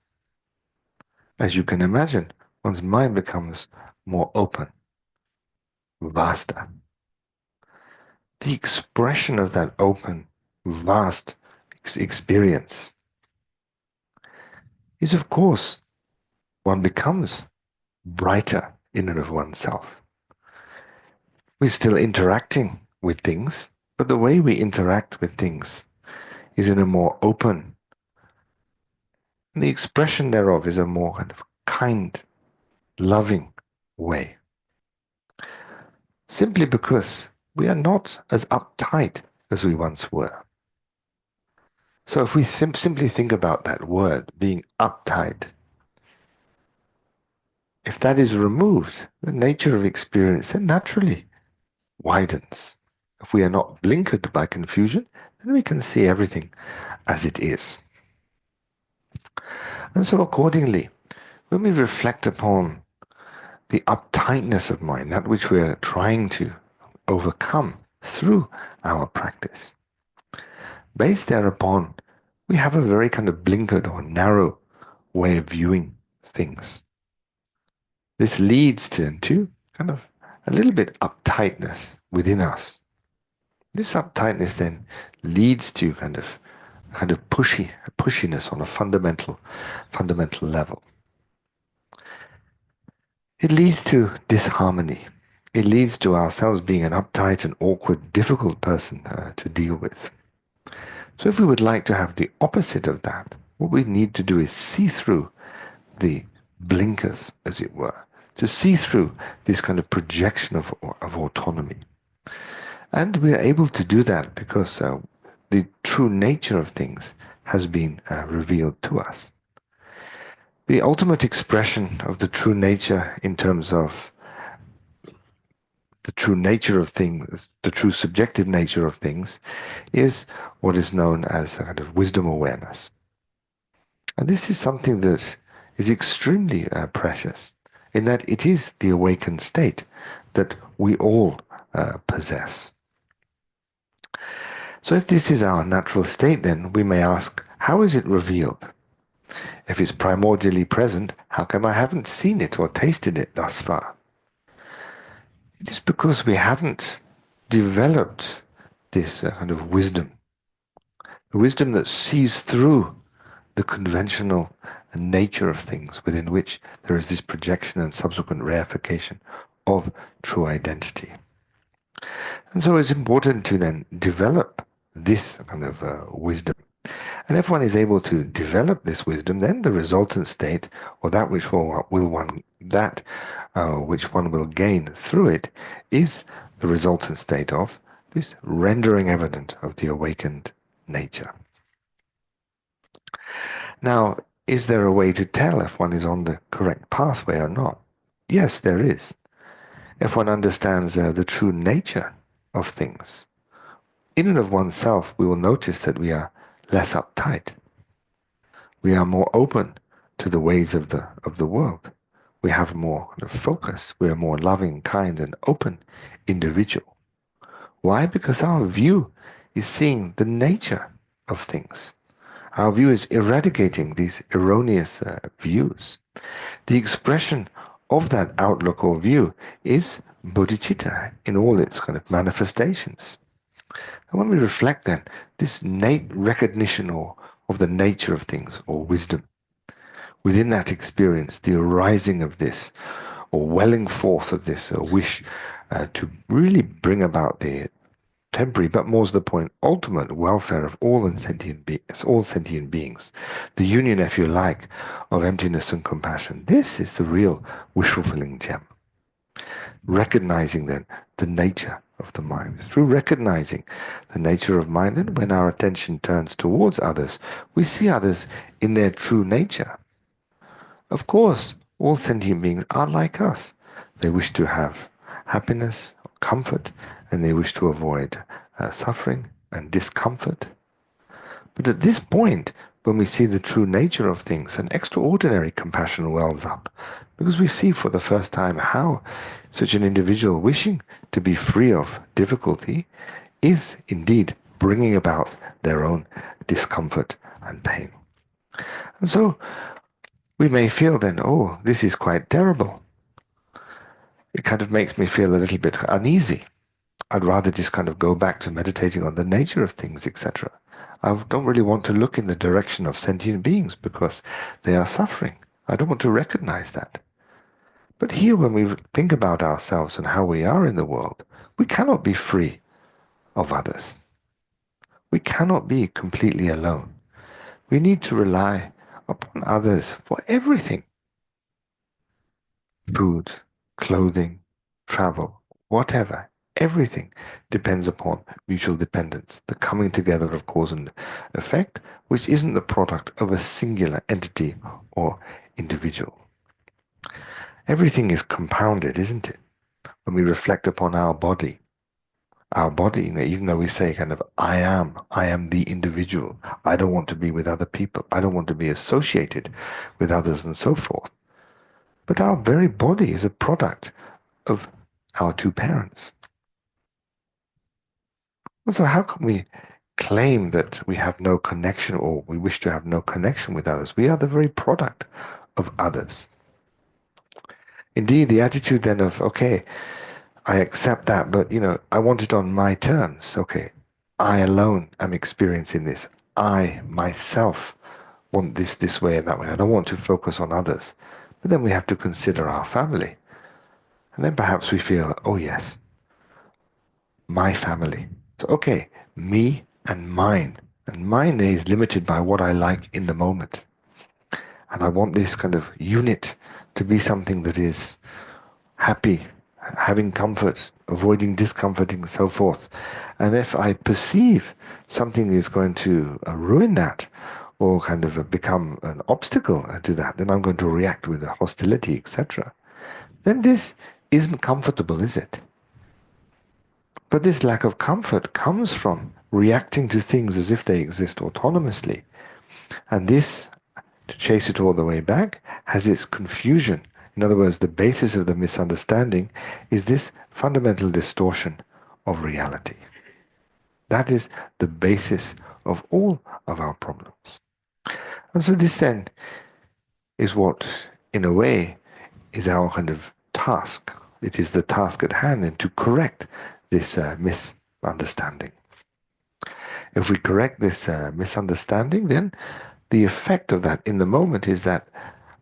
as you can imagine, one's mind becomes more open, vaster. The expression of that open, vast experience is, of course, one becomes brighter in and of oneself. We're still interacting with things, but the way we interact with things is in a more open, and the expression thereof is a more kind of kind, loving way. Simply because we are not as uptight as we once were. So if we simply think about that word, being uptight, if that is removed, the nature of experience then naturally widens. If we are not blinkered by confusion, then we can see everything as it is. And so accordingly, when we reflect upon the uptightness of mind, that which we are trying to overcome through our practice, based thereupon, we have a very kind of blinkered or narrow way of viewing things. This leads to kind of a little bit uptightness within us. This uptightness then leads to kind of pushiness on a fundamental level. It leads to disharmony. It leads to ourselves being an uptight and awkward, difficult person to deal with. So if we would like to have the opposite of that, what we need to do is see through the blinkers, as it were, to see through this kind of projection of autonomy. And we are able to do that because the true nature of things has been revealed to us. The ultimate expression of the true nature in terms of the true nature of things, the true subjective nature of things, is what is known as a kind of wisdom awareness. And this is something that is extremely precious, in that it is the awakened state that we all possess. So if this is our natural state, then we may ask, how is it revealed? If it's primordially present, how come I haven't seen it or tasted it thus far? It is because we haven't developed this kind of wisdom, a wisdom that sees through the conventional nature of things, within which there is this projection and subsequent reification of true identity. And so it's important to then develop this kind of wisdom. And if one is able to develop this wisdom, then the resultant state, or that which which one will gain through it, is the resultant state of this rendering evident of the awakened nature. Now, is there a way to tell if one is on the correct pathway or not? Yes, there is. If one understands the true nature of things, in and of oneself, we will notice that we are less uptight. We are more open to the ways of the world. We have more kind of focus. We are more loving, kind, and open individual. Why? Because our view is seeing the nature of things. Our view is eradicating these erroneous views. The expression of that outlook or view is bodhicitta in all its kind of manifestations. And when we reflect then, this recognition of the nature of things, or wisdom, within that experience, the arising of this, or welling forth of this, a wish to really bring about the temporary, but more to the point, ultimate welfare of all sentient beings, the union, if you like, of emptiness and compassion. This is the real wish-fulfilling gem. Recognizing then the nature of the mind. Through recognizing the nature of mind, then when our attention turns towards others, we see others in their true nature. Of course, all sentient beings are like us. They wish to have happiness, comfort, and they wish to avoid suffering and discomfort. But at this point, when we see the true nature of things, an extraordinary compassion wells up, because we see for the first time how such an individual wishing to be free of difficulty is indeed bringing about their own discomfort and pain. And so we may feel then, oh, this is quite terrible. It kind of makes me feel a little bit uneasy. I'd rather just kind of go back to meditating on the nature of things, etc. I don't really want to look in the direction of sentient beings because they are suffering. I don't want to recognize that. But here, when we think about ourselves and how we are in the world, we cannot be free of others. We cannot be completely alone. We need to rely upon others for everything. Food, clothing, travel, whatever. Everything depends upon mutual dependence, the coming together of cause and effect, which isn't the product of a singular entity or individual. Everything is compounded, isn't it? When we reflect upon our body, even though we say kind of, I am the individual. I don't want to be with other people. I don't want to be associated with others and so forth. But our very body is a product of our two parents. So how can we claim that we have no connection or we wish to have no connection with others? We are the very product of others. Indeed, the attitude then of, okay, I accept that, but I want it on my terms. Okay, I alone am experiencing this. I myself want this way and that way. I don't want to focus on others. But then we have to consider our family. And then perhaps we feel, oh yes, my family. So, okay, me and mine. And mine is limited by what I like in the moment. And I want this kind of unit to be something that is happy, having comfort, avoiding discomforting, and so forth. And if I perceive something is going to ruin that or kind of become an obstacle to that, then I'm going to react with hostility, etc. Then this isn't comfortable, is it? But this lack of comfort comes from reacting to things as if they exist autonomously. And this, to chase it all the way back, has its confusion. In other words, the basis of the misunderstanding is this fundamental distortion of reality. That is the basis of all of our problems. And so this then is what, in a way, is our kind of task. It is the task at hand then to correct this misunderstanding. If we correct this misunderstanding, then the effect of that in the moment is that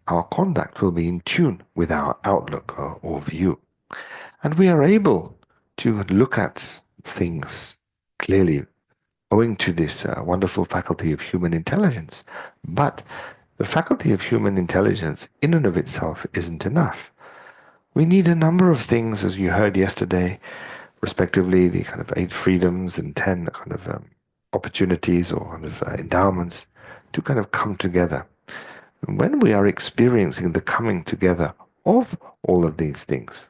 our conduct will be in tune with our outlook or view. And we are able to look at things clearly owing to this wonderful faculty of human intelligence. But the faculty of human intelligence in and of itself isn't enough. We need a number of things, as you heard yesterday, respectively, the kind of 8 freedoms and 10 kind of opportunities or kind of endowments to kind of come together. And when we are experiencing the coming together of all of these things,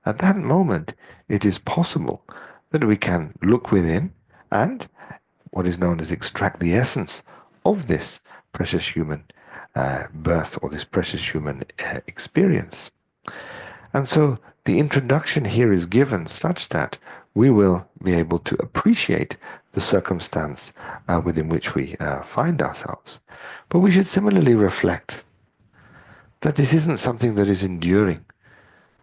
at that moment, it is possible that we can look within and what is known as extract the essence of this precious human birth or this precious human experience. And so the introduction here is given such that we will be able to appreciate the circumstance within which we find ourselves. But we should similarly reflect that this isn't something that is enduring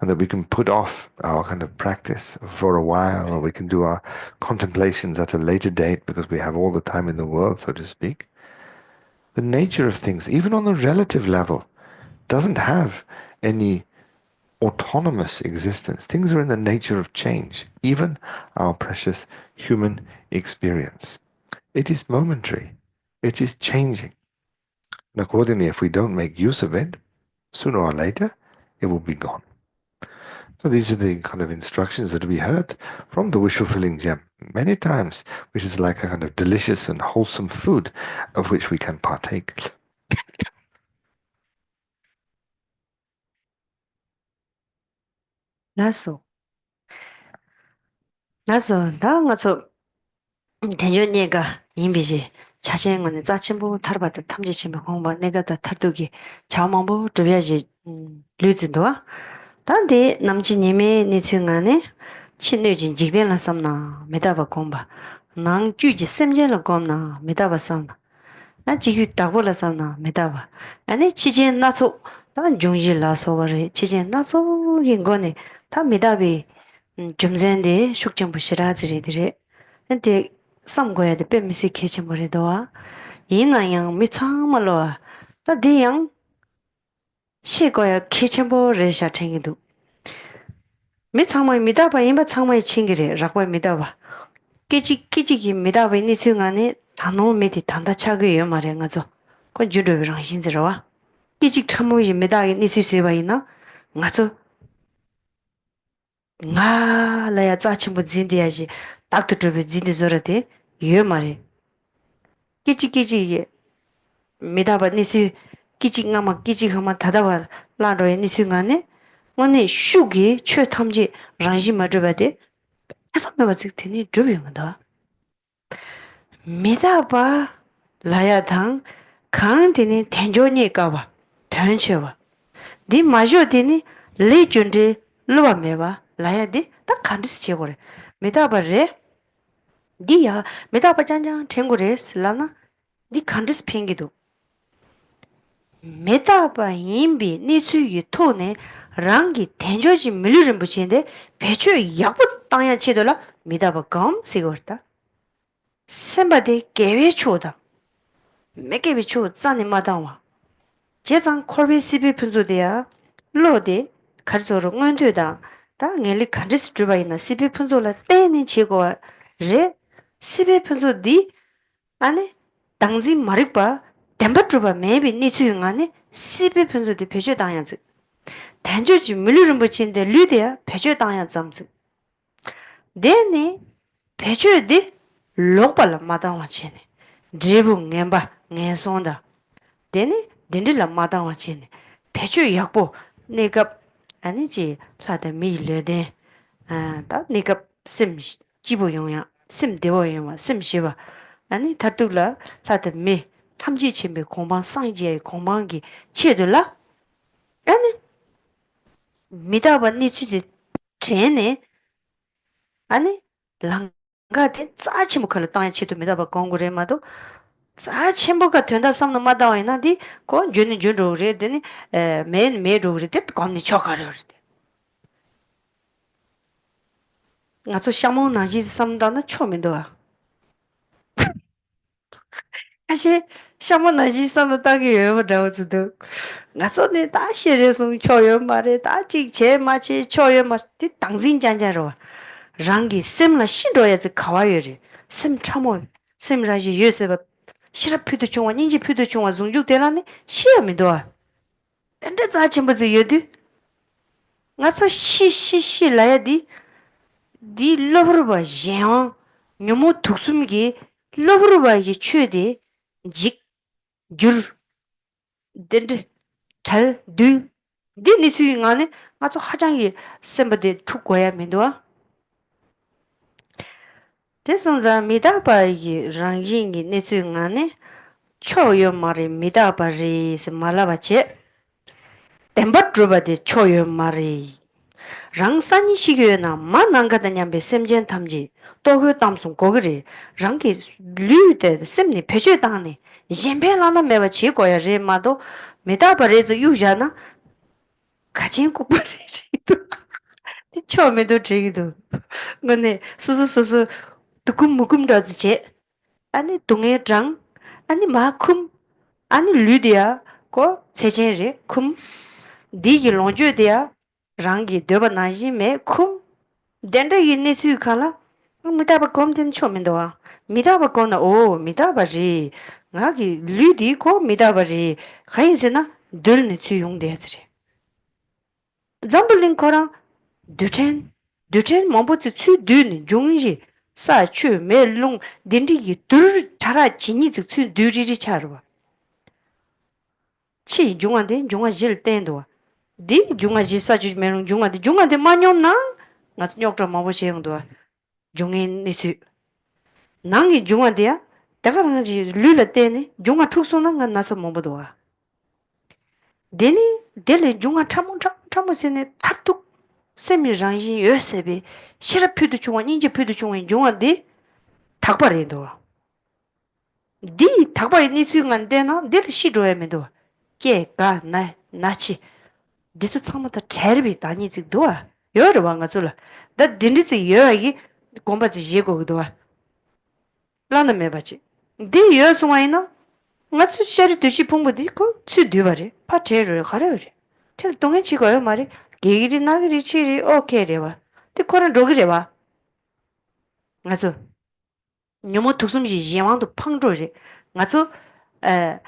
and that we can put off our kind of practice for a while, or we can do our contemplations at a later date because we have all the time in the world, so to speak. The nature of things, even on the relative level, doesn't have any autonomous existence. Things are in the nature of change, even our precious human experience. It is momentary. It is changing. And accordingly, if we don't make use of it, sooner or later, it will be gone. So these are the kind of instructions that we heard from the wish-fulfilling gem many times, which is like a kind of delicious and wholesome food of which we can partake. 나서 나서 대전예가 임비지 자신은 자친부 타르바다 탐지심을 공부 내가 다 탈두기 자망부 드려야지 류진도 단데 남친님의 니층안에 친내진 직대나 삼나 메다바 공부 난 주지 셈제를 공나 메다바 삼나 나 지금 따고라 삼나 메다바 아니 지진 나서 단 중지 나서버리 지진 나서 인거네 다 메다비 좀전데 숙정부 시라지리들이 근데 samgoya de pe misi kechi mori dowa ina yang mi changma lo ta di yang she goya kechi mo re sha thengi du mi changma mi da ba imba changma chingi re rakwa mi da ba kechi ki mi da ba ni chunga ni dano me di danda cha ge yo ma re nga zo kon ju ro rang xin zero wa kechi chamo yi mi da ni su se ba ina nga zo nga la ya cha chimbo jin de ya ji tak tu tu jin de zora de yo ma re kechi 미다바 니시 기직가마 기직하마 다다와 라로에 니싱가네 오늘 슈기 최탐지 란지 맞어봐대 해서면 되니 주변다 미다바 라야당 강디니 텐조니까봐 텐셔봐 니 마조디니 레전드 로바메바 라야디 딱 간디스 제거래 미다바레 디야 미다바 잔장 탱고레 슬라나 니 간디스 팽기도 메타바 임비 니수기 토네 랑기 텐조지 밀르름 부친데 배추 약부 땅야 치돌라 미다바 검 시거다 셈바데 개외 초다 메개비 초 짠니 마당와 제장 콜비 시비 분조데야 로데 가르조로 응원되다 다 넬리 간지스 주바이나 시비 분조라 때니 제거 레 시비 분조디 아니 당지 마릭바 템퍼트바 매비 니수용안에 시비 편소디 배제 당야지 단조지 밀르름 붙인데 류데야 배제 당야 잠지 데네 배제디 lokpala madangwa chene dribu ngemba ngesonda dene dindila madangwa chene pechu yakbo nekap 아니지 라다 미르데 아다 니가 심 지보 용야 심 되어 용마 심 시바 아니 다둘라 라다 미 탐지 침배 공방 상지의 공방기 치들라 아니 미다바 니치지 제네 아니 랑가데 짜치무 컬 땅에 치도 미다바 공구레마도 자 첨부가 된다 삼는 마다 와이나디 고 준이 준로레 되니 맨 메로레 때 검니 쳐가려 나서 샤모 나지 삼다나 처음인도 사실 샤모 나지 삼다 딱이 왜 나오지도 나서네 다시레서 초연 말에 다직 제 마치 초연 말이 당신 잔자로 랑기 셈라 신도야지 가와요리 셈 참모 셈라지 요셉 시라피도 중원 인지피도 중원 종족되라니 시험이도 근데 자침부지 여디 나서 시시시 라야디 디 러브르바 제 녀모 독숨기 러브르바 이제 최대 직줄 덴데 잘두 디니스윙 안에 아주 화장이 셈버데 툭고야 민도와 대선자 미다바이 랑징이 니스윙 안에 초요 말이 미다바리스 말라바체 템버트로바데 초요 말이 랑산이 시교에나 만난가다 냠베 셈젠 탐지 또그 담송 고그리 랑기 류데 셈니 배셔 당네 젬벨라나 메바 치고야 레마도 메다바레즈 유자나 가진 고버리지도 처음에도 저기도 근데 수수수수 두금 무금다지제 아니 동해장 아니 마쿰 아니 류디야 고 세제레 쿰 디기 롱주디야 랑기 데바나지메 쿰 덴데 이니스 칼라 미다바 곰텐 초면도와 미다바 고나 오 미다바지 나기 류디 고 미다바지 가인세나 들니 추용데야지 잠블링 코랑 두첸 두첸 몽보츠 추 듄 종지 사추 멜롱 딘디기 둘 타라 지니즈 추 두리리 차르와 치 종한데 종아 질 땐도 디 종아 지 사주 멜롱 종한데 마뇽나 나 녀크라 마보시행도 종인 니스 낭이 종한데야 다가랑지 룰라 때네 종아 축소나 나서 뭐보도와 데니 델레 종아 참모세네 탁툭 세미랑이 요세비 시라표도 중원 인제표도 중원 종한데 닭발이도 디 닭발이 니스가 되나 델 시도에면도 깨가 나 나치 디스 참마다 제르비 다니지도 여러 왕가 줄라 다 딘디지 여기 공바지 예고도 라나 메바지 디 여송아이나 나츠 샤리 드시 풍부디 코 츠디바리 파체르 가려리 텔 동에 치고요 말이 게기리 나기리 치리 오케이레와 디 코는 로기레와 나서 녀모 독숨지 예왕도 팡조리 나서 에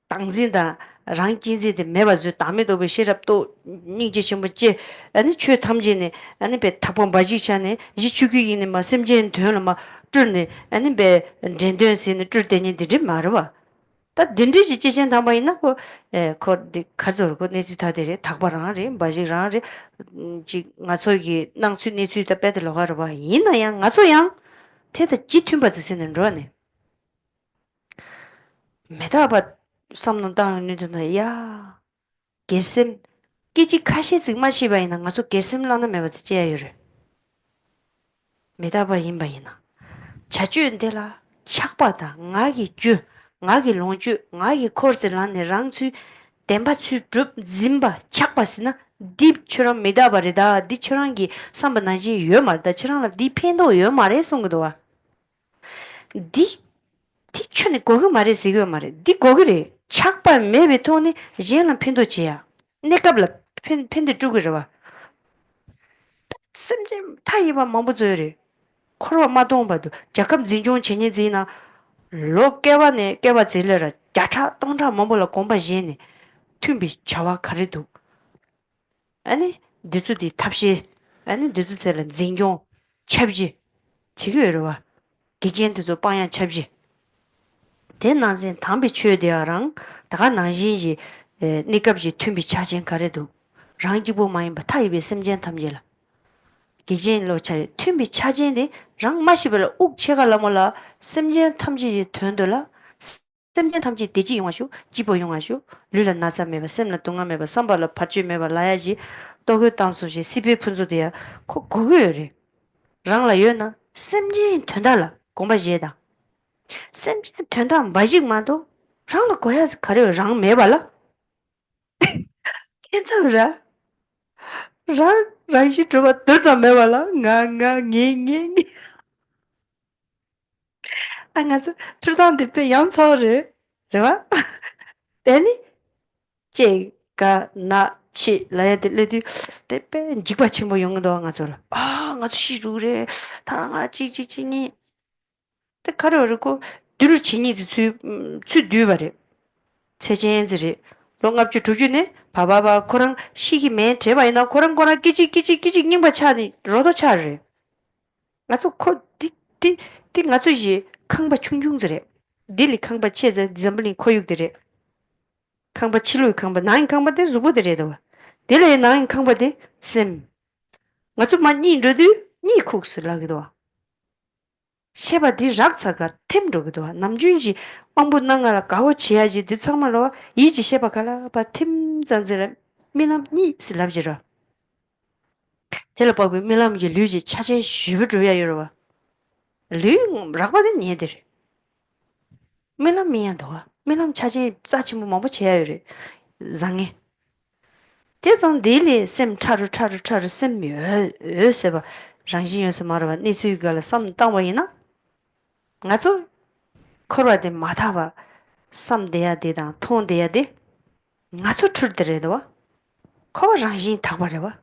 당진다 랑진지데 메바즈 다메도 베시랍도 니지 심부지 아니 최 탐지네 아니 베 타본 바지샤네 이 주기이네 마 셈젠 되는 마 쭈네 아니 베 젠던스네 쭈데니들이 말와 다 딘디지 지신 담바이나 고에 코디 가져고 내지 다들이 닭바랑아리 바지랑아리 지 나소기 낭수니 수다 빼들어 가러 봐 이나야 나소양 테다 지튠 받으시는 거네 메다바 삼는 당는데 야 게심 끼지 카시스 마시바이나 가서 게심라는 메바지 제야요래 메다바 임바이나 자주인데라 착바다 나기 주 나기 롱주 나기 코스란네 랑주 덴바추 줍 짐바 착바스나 딥처럼 메다바레다 디처럼기 삼바나지 요말다 처럼 디펜도 요말에 송도와 디 티천에 고그 말했어 이거 말해 디 고그래 착바 메베토니 제는 펜도지야 내가블 펜데 죽으러 와 심지 타이바 뭐부저리 코로바 마동바도 잠깐 진종 체니지나 로케바네 깨바 질러라 자차 동자 뭐불러 공바지네 튠비 차와 가리도 아니 디수디 탑시 아니 디수들은 진종 찹지 지겨러 와 기겐도 방야 찹지 대난진 담비 취되어랑 다가 난진지 니갑지 튠비 차진 가래도 랑지보 마인 바타이베 심젠 탐제라 기진로 차 튠비 차진데 랑 마시벌 옥 체가라 몰라 심젠 탐지 된돌라 심젠 탐지 대지 용하쇼 지보 용하쇼 르라 나자메바 셈나 동아메바 삼발라 파쥐메바 라야지 또그 땅소시 시비 분조돼야 고고요래 랑라 여나 심진 된달라 공바지에다 쌤지 된다 마직마도 랑나 고야스 가려 랑 매발라 괜찮으라 랑 랑시 들어봐 들자 매발라 나가 녜녜 안가서 들다한테 배 양초를 그래 되니 제가 나치 라야들레디 대배 직받침 뭐 영도 안가서 아 나도 시루래 당아 지지지니 때 가려고 들을 지니지 수 뒤바래 체젠즈리 롱압주 두주네 바바바 코랑 시기메 제바이나 코랑 코랑 끼지 닝바 차니 로도 차르 나서 코디디디 나서지 캉바 충중즈레 딜리 캉바 체제 디zam블링 코육드레 캉바 치루 캉바 나인 캉바데 zu보드레도 딜레 나인 캉바데 셈 나서 많이 인르드 니 쿡스라기도 셰바디 락사가 템로기도 남준지 왕분나가라 가워 지야지 디상말로 이지 셰바가라 바 템잔즈라 미남 니 슬랍지라 텔레파비 밀람지 류지 차제 쉬브줘야 여러와 류 라바데 니에들 밀람 미야도와 밀람 차제 짜치무 마부 제야요레 장에 대선 데일리 셈 차르 셈미어 ö세바 장신여서 말아봐 니수이가라 쌈 땅와이나 나서 코라데 마타바 쌈 돼야 되다 통 돼야 돼 나서 출더래도 코바 장신 타버려봐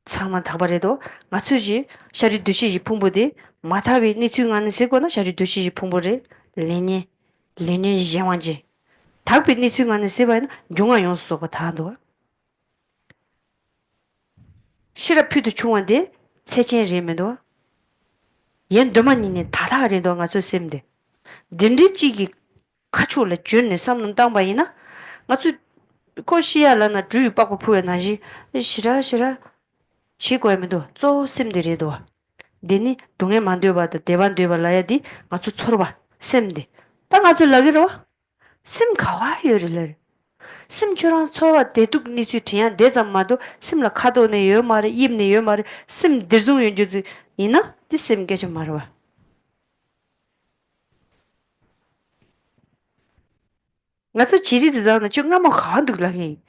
상만 타버려도 나서지 샤리 두시지 풍부데 마타비 니수가는 세거나 샤리 두시지 풍부레 레니 장완지 닭비 니수가는 세바는 종아 용수가 다도 시라피도 중원데 세진 레메도 옌 도만이네 다다리도 가서 셈데 딘리찌기 카출레 준네 삼는 땅바이나 가서 코시야라나 주유 빠고 부여나지 시라 시고에면도 조 셈데리도 데니 동에 만들어봐도 대반 되발라야디 가서 쳐봐 셈데 땅 가서 라기로 셈 가와요를 심 주랑 쳐와 대둑 니수 티야 대잠마도 심라 카도네 요 말에 입네 요 말에 심 대중 연주지 이나 디심 게좀 말와 나서 지리즈잖아 중간만 가는들라기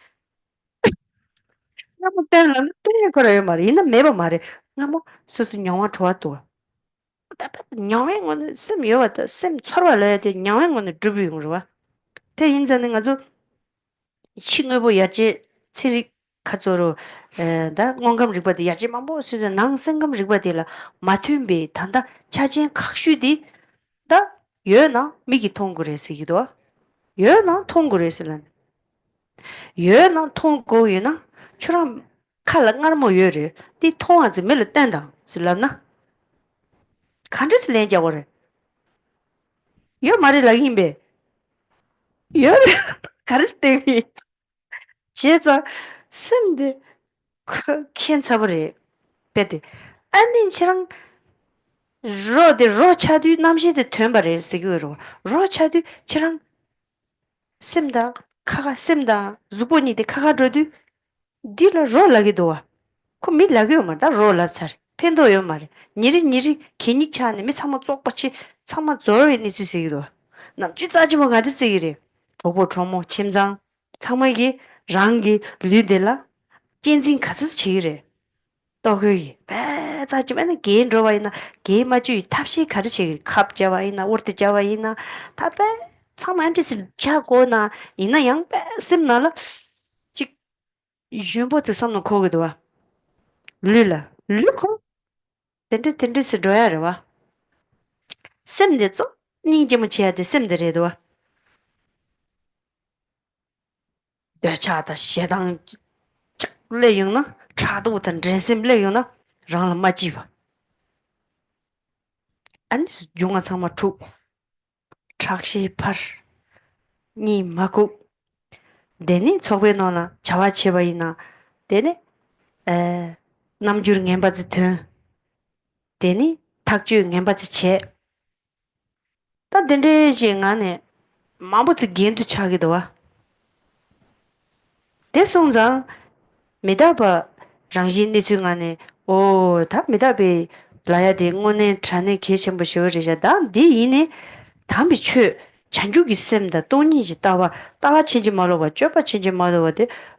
나뭐 때는 때 그래요 말이 이나 매번 말해 나뭐 스스 영화 좋았도 답답 영화는 심 요왔다 심 쳐와려야 돼 영화는 주비용 그러와 대 인자는 아주 싱어보 야지 치리 카조로 다 원감 리버디 야지 mambo 수는 낭생감 리버디라 마튠비 단다 차진 각슈디 다 여나 미기 통그레스기도 여나 통그레스는 여나 통고이나 처럼 칼랑을 뭐 여래 디 통하지 멜 땐다 슬라나 칸드스 렌자워레 여 말이 라긴베 여 가르스테미 제자 심데 켄차버레 베데 아니 저랑 로데 로차드 남시데 템바레 시그로 로차드 저랑 심다 카가 심다 주보니데 카가드르드 딜라 롤라기도와 코밀라기요 말다 롤랍살 펜도요 말 니리 괜히 차네 미 참마 쪽받치 참마 저르니 주시기도 남주 짜지모 가드 시기리 도보 조모 침장 참마기 랑기 리델라 찐진 가스 치기래 또그 배자지면 개인 들어와있나 개인 맞지 탑시 가르치 갑자와있나 오르자와있나 답배 참만티스 자고나 이나 양배 심나라 지 준보트 삼는 거기도 와 릴라 릴코 텐데 스도야르와 심데죠 니지면 쳐야돼 심데레도 와 대차다 셰당 레용나 차도 던 렌심 레용나 랑 마지바 아니 용아 삼아 투 착시 팔 니 마고 데니 소베노나 자와체바이나 데네 에 남주르 겐바즈 테 데니 탁주 겐바즈 체 따덴데 징안에 마부트 겐두 차기도 와 대송장 메다바 장진니 중안에 오다 메다베 라야데 응원에 잔에 계신 보시오리자다 디이네 담비 추 찬죽 있습니다. 돈이지 따와 치지 말어 봐. 쪄봐 치지 말어 봐.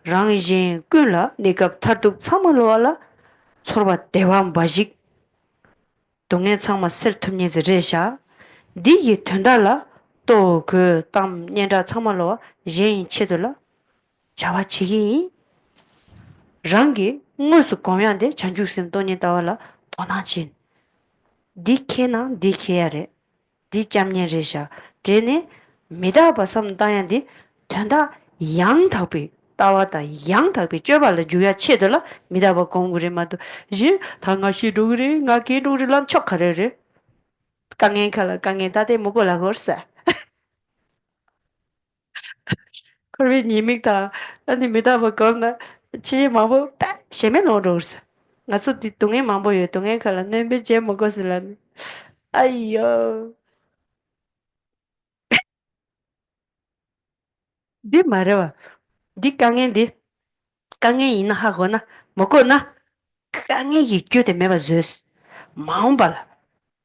랑이진 끌라 내가 타둑 삼을로 와라. 서로바 대왕 바직 동네 상마 쓸tum니즈 레샤 디기 된달라 또 그 땀 년자 참말로 yin 치들라 자와치기 랑기 무슨 고면데 찬죽심 돈이 따와라 도나진 디케야레 디짬녀레샤 제네 미다바 섬다얀디 된다 양답이 따와다 양답이 쪄발라 주야 치들라 미다바 공구리마도 지 당가시 루그리 나기 루그리란 척하레레 강행 다데 먹고라 걸사 그러면 니미다 아니 미다바 건나 지 마보 딱 셰멘 오르스 나서 뒤통에 마보요 통에 칼라 냄베 제 먹었을란 아이요 디 말아봐 디 강행디 강에 있는 하거나 먹거나 강에 있교대 매바 즈스 마음발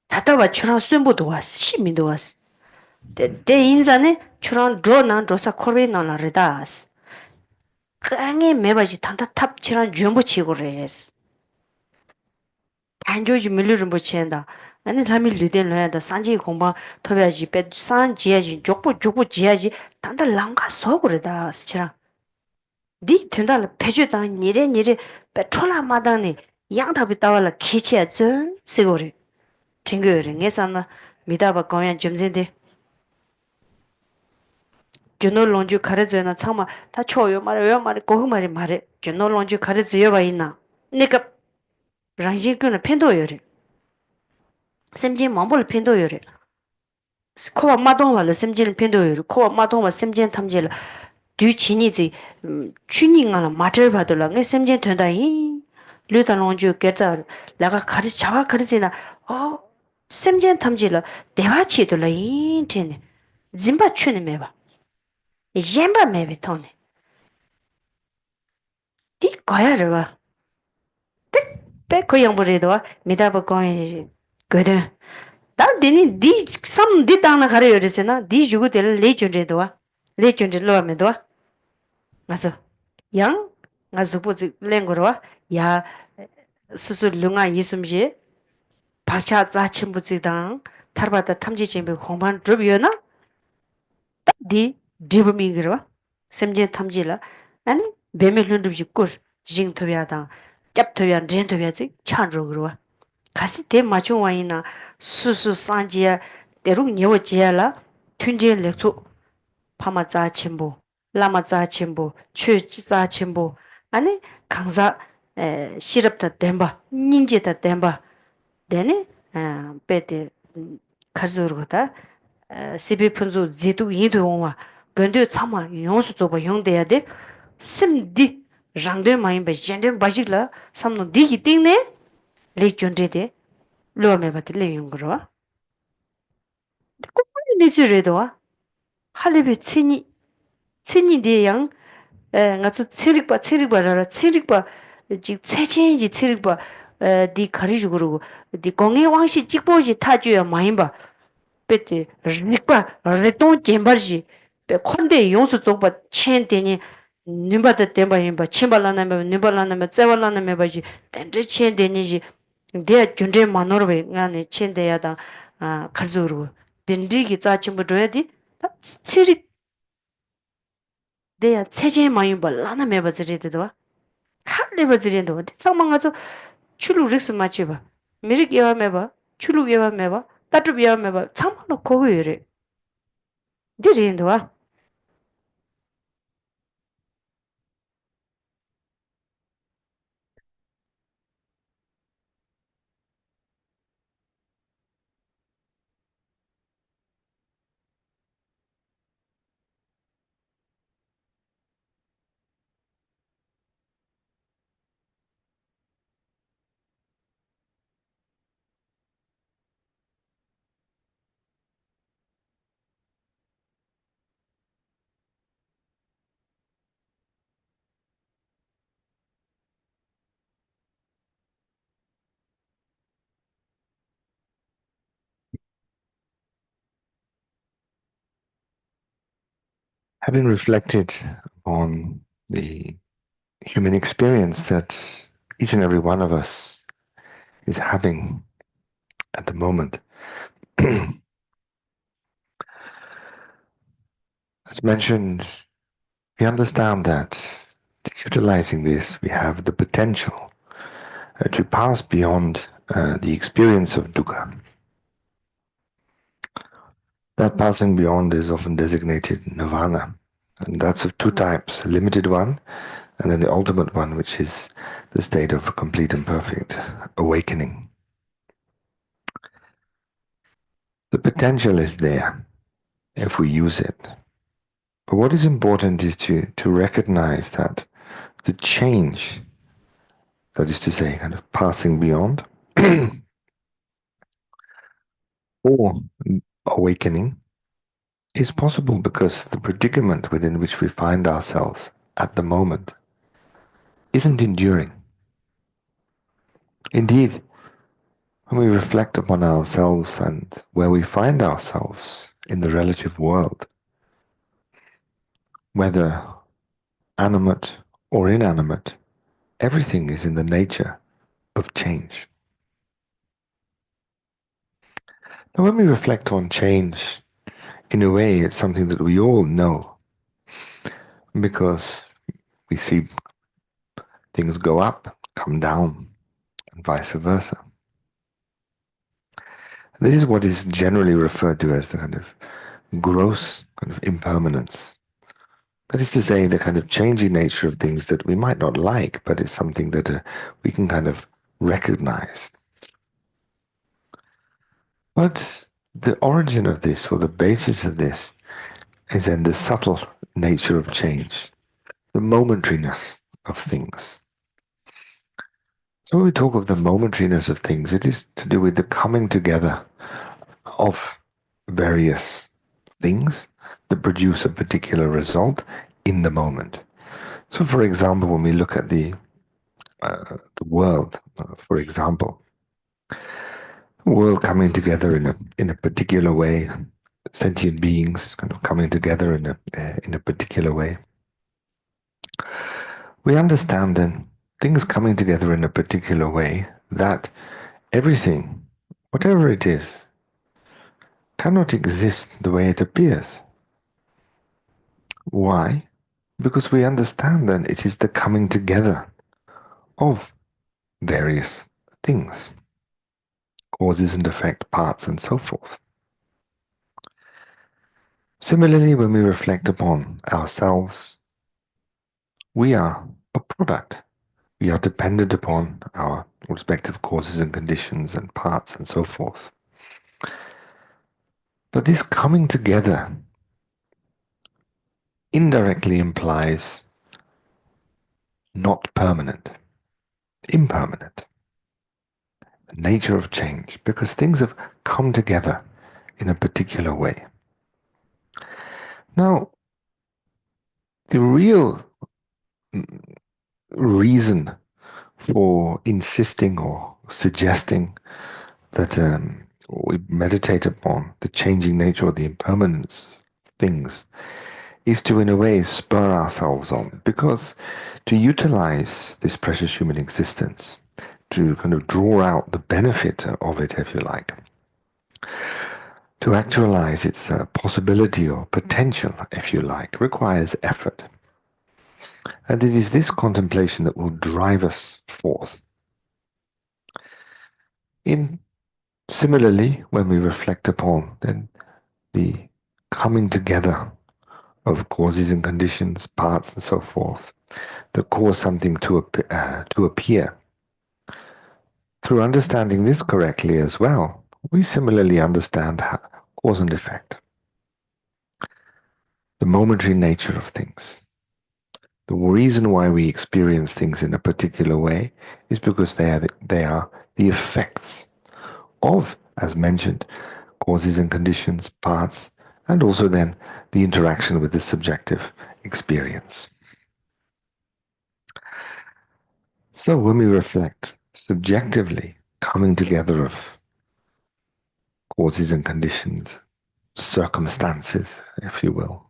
다다와 추랑 순보도 왔어 시민도 왔어 대 인자네 추랑 드로난 드로사 코르베나라 레다스 강에 매바지 단다 탑 추랑 주음부 치고 레스 간조지 밀르름 버치엔다 아니 라미 르덴 로야다 산지 공방 토베지 베 산지야지 족부 지야지 단다 랑가 소그레다 스치라 디 된다라 배주다 니레 페트롤라 마다니 양답이 따와라 키치야 전 세고리 팅거리 녜산나 미다바 거면 점진데 준노롱주 카레즈나 참마 다 초요 말이 고그 말이 준노롱주 카레즈여 봐 있나 내가 랑지근의 펜도요리 샘진 mam볼 펜도요리 코와 마동와를 샘진 펜도요리 코와 마동와 샘진 탐질 뒤치니지 춘닝하나 마절 받으라 내 샘진 된다이 류단롱주 깨자 내가 가르 잡아 가르지나 샘진 탐질라 대화치도라 인테네 짐바 추네 매봐 젬바 매베 토네 디 거야를 봐 빼고 양보리도 미다버 거에 거든 다 되니 디 땅나 가려 요리세나 디 주고 될 레전드도 와 레전드 로면도 와 맞아 양 맞아 보지 랭거로 와야 수수 룽아 이숨지 박차 자침부지당 타르바다 탐지 준비 공반 드비오나 디 디브밍으로 semje 탐지라 아니 베멜룬드지 kur jing tobyada cap tobyan ren tobya지 chanro 가시 대 맞춤 와이나 수수 산지야 대로 녀워지야라 튠제 렉초 파마자 첨부 라마자 첨부 추지자 첨부 아니 강사 시럽다 댐바 닌제다 댐바 되네 베데 카르즈르고다 시비푼조 지도 이도와 근데 참아 용수 줘봐 용돼야 돼 심디 장대 많이 배 젠데 바질라 삼노 디기 띵네 레전드데 로메 바트 레용그로 꼬리 니즈레도 할리비 친이 양 ngazu tsirikpa ji tsechen ji tsirikpa di kari juguru di gongi wangshi jikpo ji taju ya mayimba pete rikpa reton jembar ji pe konde yonsu zogba chen teni nimba da tenba yinba chenpa lana meba nimba lana meba tsewa lana meba ji tenze chen teni ji dea junre manorwe ngane chen deya da kari juguru dendri ki tsa chenpa doya di tsirik 데야 체제 많이 벌라나 매버지리도 할레버지리도 상망아서 출루릭스 맞지 봐 미릭이와 매봐 출루기와 매봐 따뚜비와 매봐 참말로 거기래 디린도 와 Having reflected on the human experience that each and every one of us is having at the moment, as mentioned, we understand that utilizing this, we have the potential to pass beyond the experience of dukkha. That passing beyond is often designated nirvana, and that's of two types: a limited one, and then the ultimate one, which is the state of complete and perfect awakening. The potential is there if we use it. But what is important is to recognize that the change, that is to say, kind of passing beyond, or awakening, is possible because the predicament within which we find ourselves at the moment isn't enduring. Indeed, when we reflect upon ourselves and where we find ourselves in the relative world, whether animate or inanimate, everything is in the nature of change. Now, when we reflect on change, in a way, it's something that we all know because we see things go up, come down, and vice versa. This is what is generally referred to as the kind of gross kind of impermanence. That is to say, the kind of changing nature of things that we might not like, but it's something that we can kind of recognize. But the origin of this, or the basis of this, is then the subtle nature of change, the momentariness of things. So when we talk of the momentariness of things, it is to do with the coming together of various things that produce a particular result in the moment. So, for example, when we look at the world, for example, the world coming together in a particular way, sentient beings kind of coming together in a particular way, we understand then things coming together in a particular way that everything, whatever it is, cannot exist the way it appears. Why? Because we understand then it is the coming together of various things, causes and effect, parts, and so forth. Similarly, when we reflect upon ourselves, we are a product. We are dependent upon our respective causes and conditions and parts and so forth. But this coming together indirectly implies not permanent, impermanent, the nature of change, because things have come together in a particular way. Now, the real reason for insisting or suggesting that we meditate upon the changing nature or the impermanence of things is to, in a way, spur ourselves on, because to utilize this precious human existence, to kind of draw out the benefit of it, if you like, to actualize its possibility or potential, if you like, requires effort. And it is this contemplation that will drive us forth. Similarly, when we reflect upon then the coming together of causes and conditions, parts and so forth, that cause something to appear. Through understanding this correctly as well, we similarly understand cause and effect, the momentary nature of things. The reason why we experience things in a particular way is because they are the effects of, as mentioned, causes and conditions, parts, and also then the interaction with the subjective experience. So when we reflect subjectively, coming together of causes and conditions, circumstances, if you will,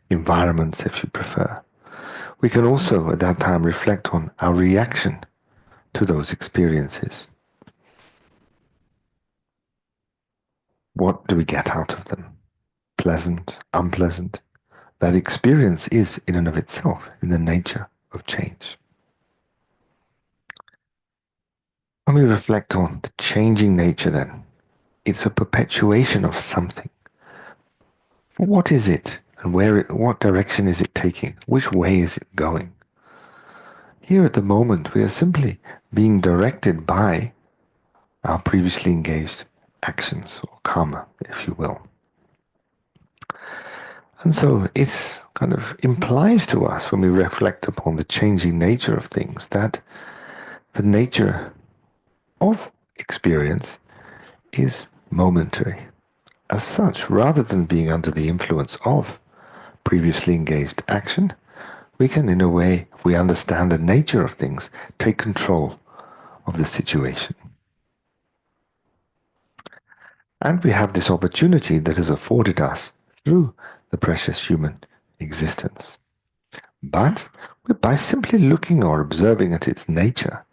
environments, if you prefer, we can also at that time reflect on our reaction to those experiences. What do we get out of them? Pleasant, unpleasant? That experience is in and of itself in the nature of change. When we reflect on the changing nature then, it's a perpetuation of something. What is it? And what direction is it taking? Which way is it going? Here at the moment, we are simply being directed by our previously engaged actions, or karma, if you will. And so it kind of implies to us when we reflect upon the changing nature of things that the nature of experience is momentary. As such, rather than being under the influence of previously engaged action, we can, in a way, if we understand the nature of things, take control of the situation. And we have this opportunity that is afforded us through the precious human existence. But by simply looking or observing at its nature,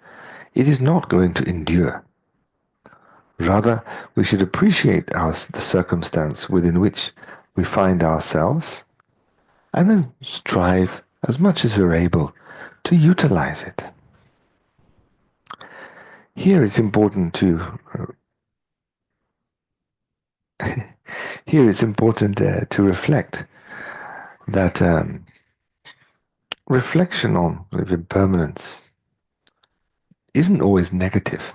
it is not going to endure. Rather, we should appreciate the circumstance within which we find ourselves and then strive as much as we're able to utilize it. Here it's important to to reflect that reflection on impermanence isn't always negative.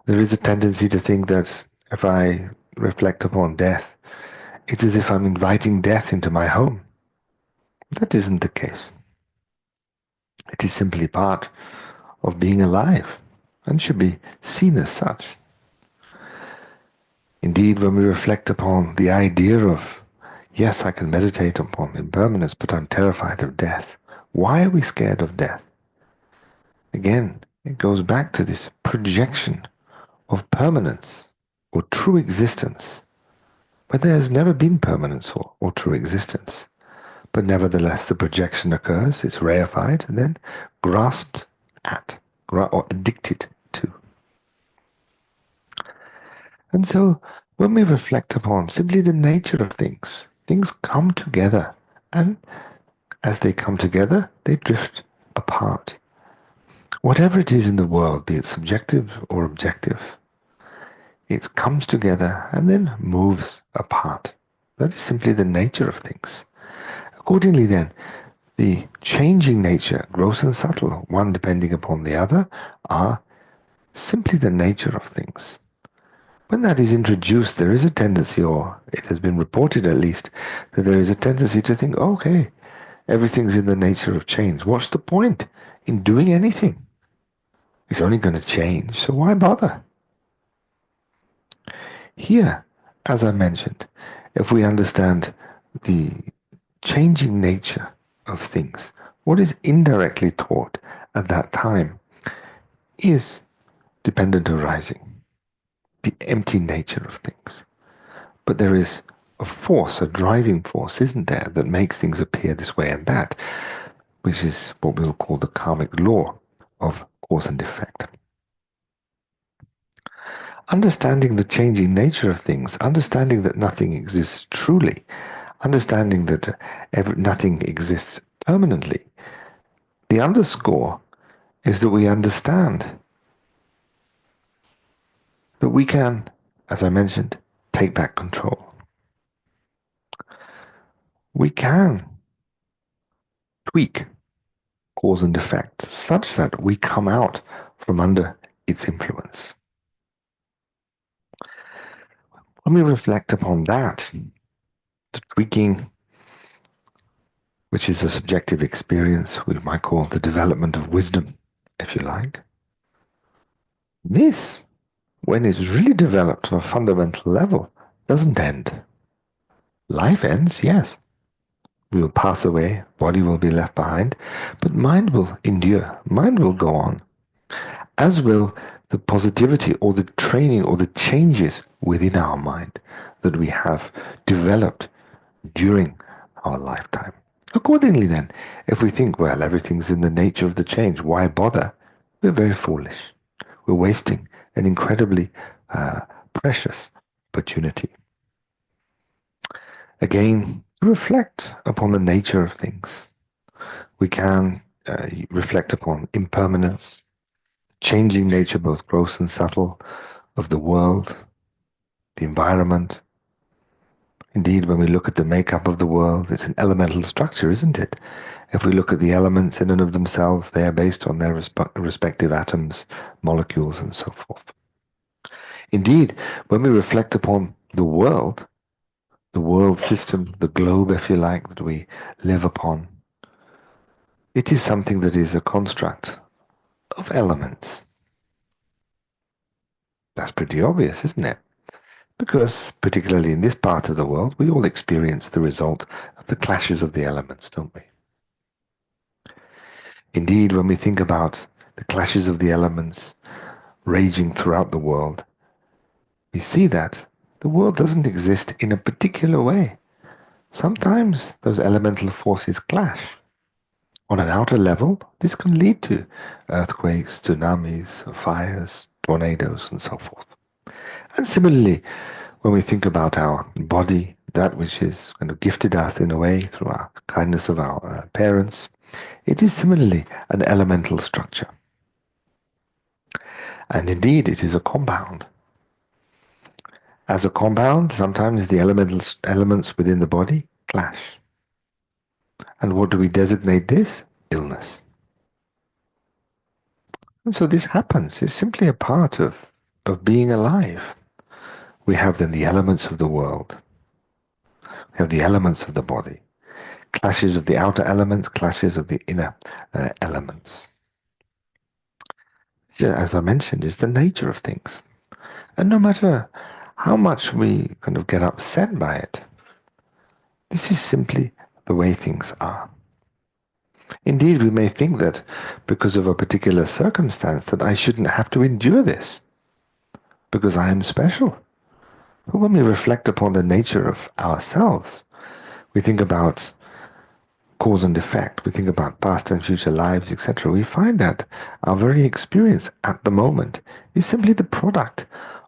There is a tendency to think that if I reflect upon death, it's as if I'm inviting death into my home. That isn't the case. It is simply part of being alive and should be seen as such. Indeed, when we reflect upon the idea of, yes, I can meditate upon impermanence, but I'm terrified of death. Why are we scared of death? Again, it goes back to this projection of permanence or true existence. But there has never been permanence or true existence. But nevertheless, the projection occurs, it's reified, and then grasped at, or addicted to. And so, when we reflect upon simply the nature of things, things come together, and as they come together, they drift apart. Whatever it is in the world, be it subjective or objective, it comes together and then moves apart. That is simply the nature of things. Accordingly, then, the changing nature, gross and subtle, one depending upon the other, are simply the nature of things. When that is introduced, there is a tendency, or it has been reported at least, that there is a tendency to think, okay, everything's in the nature of change. What's the point in doing anything? It's only going to change, so why bother? Here, as I mentioned, if we understand the changing nature of things, what is indirectly taught at that time is dependent arising, the empty nature of things. But there is a force, a driving force, isn't there, that makes things appear this way and that, which is what we'll call the karmic law of cause and effect. Understanding the changing nature of things, understanding that nothing exists truly, understanding that nothing exists permanently, the underscore is that we understand that we can, as I mentioned, take back control. We can tweak cause and effect such that we come out from under its influence. When we reflect upon that, the tweaking, which is a subjective experience, we might call the development of wisdom, if you like. This, when it's really developed on a fundamental level, doesn't end. Life ends, yes. We will pass away, body will be left behind, but mind will endure, mind will go on, as will the positivity or the training or the changes within our mind that we have developed during our lifetime. Accordingly then, if we think, well, everything's in the nature of the change, why bother? We're very foolish. We're wasting an incredibly precious opportunity. Again, reflect upon the nature of things. We can reflect upon impermanence, changing nature, both gross and subtle, of the world, the environment. Indeed, when we look at the makeup of the world, it's an elemental structure, isn't it? If we look at the elements in and of themselves, they are based on their respective atoms, molecules, and so forth. Indeed, when we reflect upon the world system, the globe, if you like, that we live upon, it is something that is a construct of elements. That's pretty obvious, isn't it? Because, particularly in this part of the world, we all experience the result of the clashes of the elements, don't we? Indeed, when we think about the clashes of the elements raging throughout the world, we see that the world doesn't exist in a particular way. Sometimes those elemental forces clash. On an outer level, this can lead to earthquakes, tsunamis, fires, tornadoes, and so forth. And similarly, when we think about our body, that which is kind of gifted us in a way through our kindness of our parents, it is similarly an elemental structure. And indeed, it is a compound. As a compound, sometimes the elements within the body clash. And what do we designate this? Illness. And so this happens. It's simply a part of being alive. We have then the elements of the world. We have the elements of the body. Clashes of the outer elements, clashes of the inner elements. As I mentioned, is the nature of things. And no matter how much we kind of get upset by it, this is simply the way things are. Indeed, we may think that because of a particular circumstance that I shouldn't have to endure this, because I am special. But when we reflect upon the nature of ourselves, we think about cause and effect, we think about past and future lives, etc., we find that our very experience at the moment is simply the product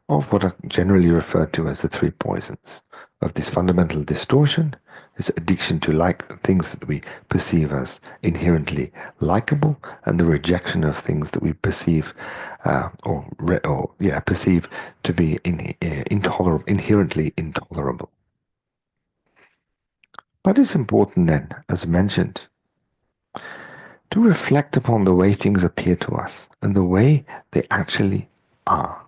of what are generally referred to as the three poisons, of this fundamental distortion, this addiction to like things that we perceive as inherently likable, and the rejection of things that we perceive perceive to be intolerable, inherently intolerable. But it's important then, as mentioned, to reflect upon the way things appear to us and the way they actually are.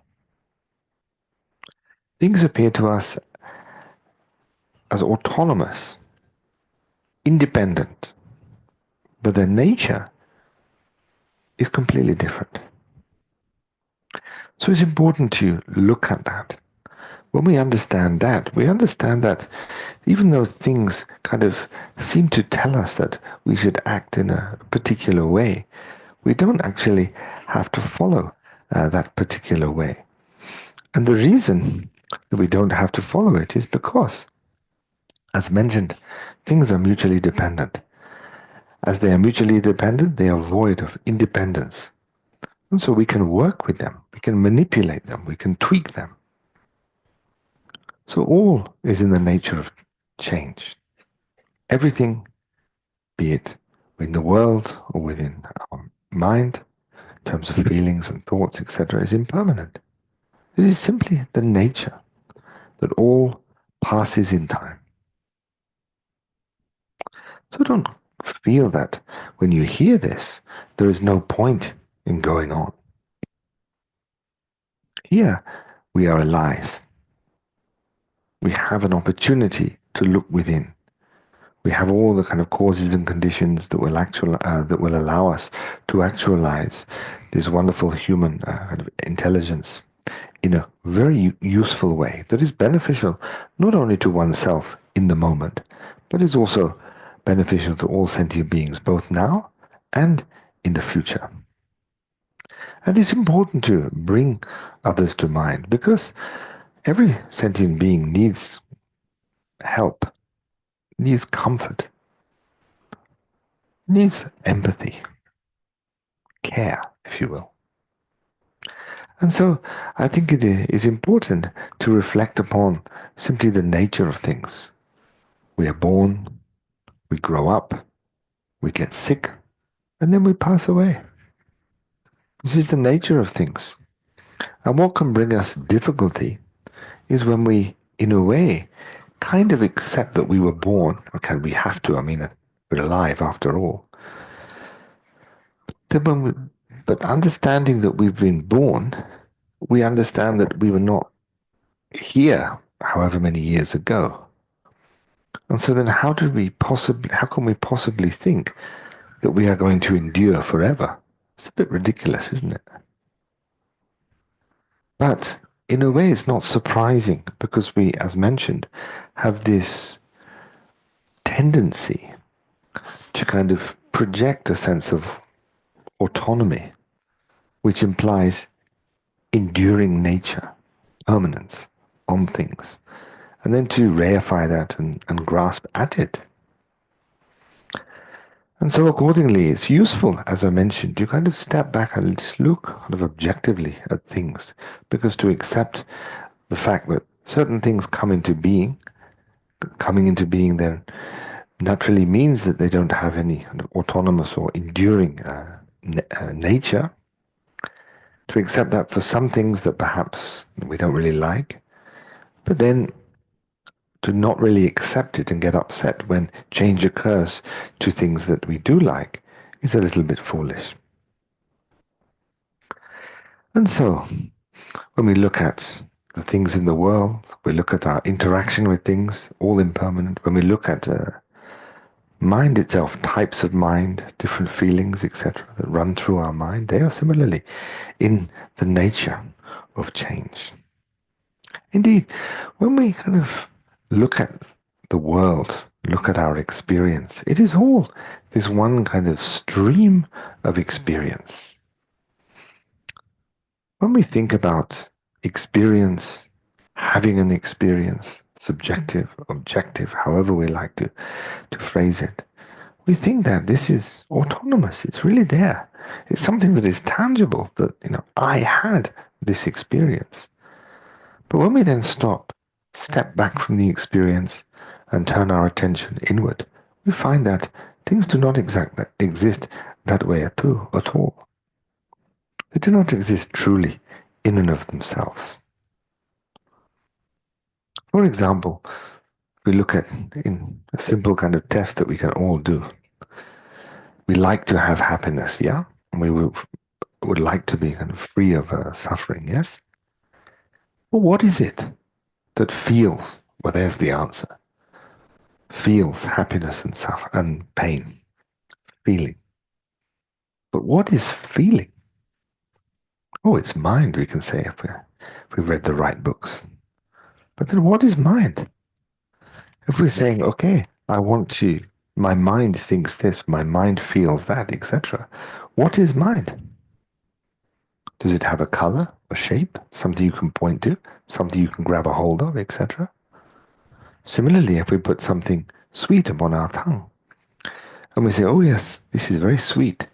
Things appear to us as autonomous, independent, but their nature is completely different. So it's important to look at that. When we understand that, we understand that even though things kind of seem to tell us that we should act in a particular way, we don't actually have to follow that particular way. And the reason that we don't have to follow it is because, as mentioned, things are mutually dependent. As they are mutually dependent, they are void of independence. And so we can work with them, we can manipulate them, we can tweak them. So all is in the nature of change. Everything, be it in the world or within our mind, in terms of feelings and thoughts, etc., is impermanent. It is simply the nature that all passes in time. So don't feel that when you hear this, there is no point in going on. Here, we are alive. We have an opportunity to look within. We have all the kind of causes and conditions that will allow us to actualize this wonderful human kind of intelligence in a very useful way that is beneficial not only to oneself in the moment, but is also beneficial to all sentient beings, both now and in the future. And it's important to bring others to mind because every sentient being needs help, needs comfort, needs empathy, care, if you will. And so I think it is important to reflect upon simply the nature of things. We are born, we grow up, we get sick, and then we pass away. This is the nature of things. And what can bring us difficulty is when we, in a way, kind of accept that we were born. Okay, we have to, I mean, we're alive after all. But understanding that we've been born, we understand that we were not here however many years ago. And so then how can we possibly think that we are going to endure forever? It's a bit ridiculous, isn't it? But in a way, it's not surprising because we, as mentioned, have this tendency to kind of project a sense of autonomy, which implies enduring nature, permanence on things, and then to reify that and grasp at it. And so accordingly, it's useful, as I mentioned, to kind of step back and just look kind of objectively at things, because to accept the fact that certain things coming into being then naturally means that they don't have any kind of autonomous or enduring nature. To accept that for some things that perhaps we don't really like, but then to not really accept it and get upset when change occurs to things that we do like is a little bit foolish. And so, when we look at the things in the world, we look at our interaction with things, all impermanent, when we look at mind itself, types of mind, different feelings, etc., that run through our mind, they are similarly in the nature of change. Indeed, when we kind of look at the world, look at our experience, it is all this one kind of stream of experience. When we think about experience, having an experience, subjective, objective, however we like to phrase it, we think that this is autonomous. It's really there. It's something that is tangible, that, I had this experience. But when we then step back from the experience and turn our attention inward, we find that things do not exist that way at all. They do not exist truly in and of themselves. For example, we look at in a simple kind of test that we can all do. We like to have happiness, yeah? And we would like to be kind of free of suffering, yes? Well, what is it that feels? Well, there's the answer. Feels happiness and pain, feeling. But what is feeling? Oh, it's mind, we can say, if we've read the right books. But then what is mind? If we're saying, okay, my mind thinks this, my mind feels that, etc. What is mind? Does it have a color, a shape, something you can point to, something you can grab a hold of, etc.? Similarly, if we put something sweet upon our tongue, and we say, oh yes, this is very sweet.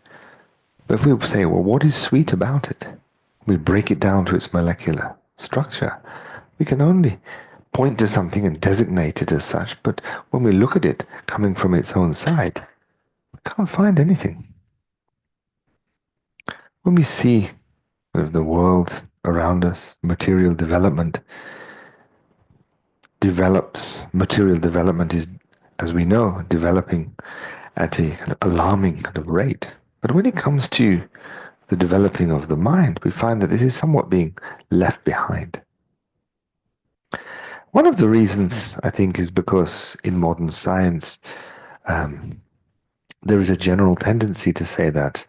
But if we say, well, what is sweet about it? We break it down to its molecular structure. We can only point to something and designate it as such, but when we look at it coming from its own side, we can't find anything. When we see the world around us, material development is, as we know, developing at a kind of alarming kind of rate. But when it comes to the developing of the mind, we find that it is somewhat being left behind. One of the reasons, I think, is because in modern science, there is a general tendency to say that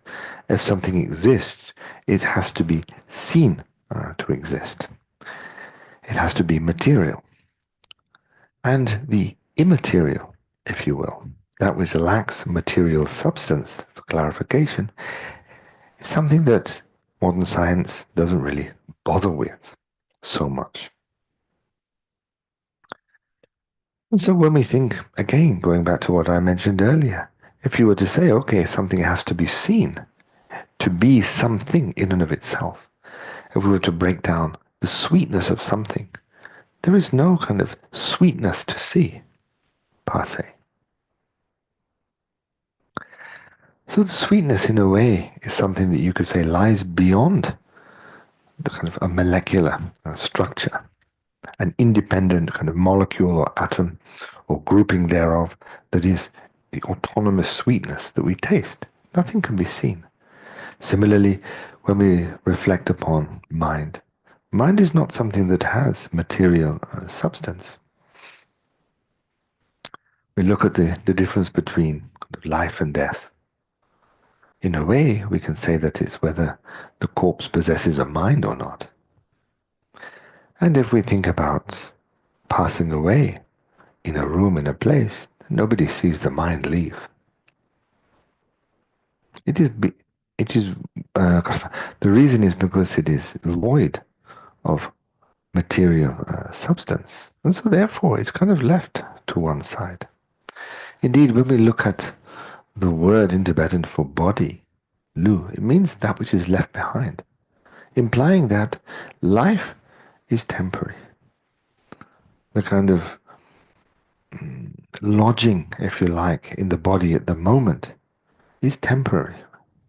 if something exists, it has to be seen to exist. It has to be material. And the immaterial, if you will, that which lacks material substance, for clarification, is something that modern science doesn't really bother with so much. And so when we think, again, going back to what I mentioned earlier, if you were to say, okay, something has to be seen to be something in and of itself, if we were to break down the sweetness of something, there is no kind of sweetness to see, per se. So the sweetness, in a way, is something that you could say lies beyond the kind of a molecular structure, an independent kind of molecule or atom or grouping thereof that is the autonomous sweetness that we taste. Nothing can be seen. Similarly, when we reflect upon mind, mind is not something that has material substance. We look at the difference between kind of life and death. In a way, we can say that it's whether the corpse possesses a mind or not. And if we think about passing away in a room, in a place, nobody sees the mind leave. It is, the reason is because it is void of material substance. And so therefore it's kind of left to one side. Indeed, when we look at the word in Tibetan for body, lu, it means that which is left behind, implying that life is temporary. The kind of lodging, if you like, in the body at the moment is temporary.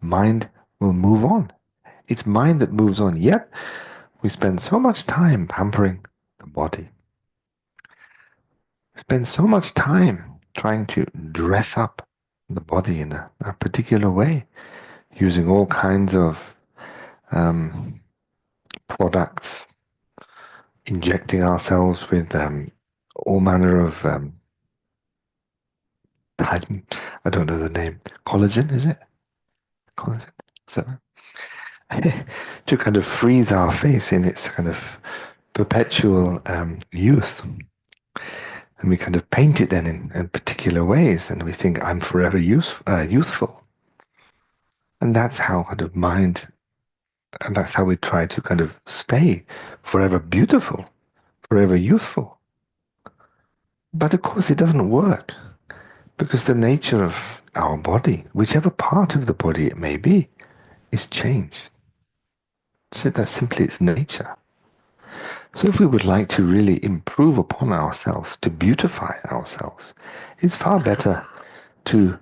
Mind will move on. It's mind that moves on. Yet we spend so much time pampering the body. We spend so much time trying to dress up the body in a particular way, using all kinds of products, injecting ourselves with all manner of I don't know the name. Collagen, is it? Collagen. So to kind of freeze our face in its kind of perpetual youth. And we kind of paint it then in particular ways, and we think, I'm forever youthful. And that's how kind of mind, and that's how we try to kind of stay forever beautiful, forever youthful. But of course, it doesn't work because the nature of our body, whichever part of the body it may be, is changed. So that's simply its nature. So if we would like to really improve upon ourselves, to beautify ourselves, it's far better to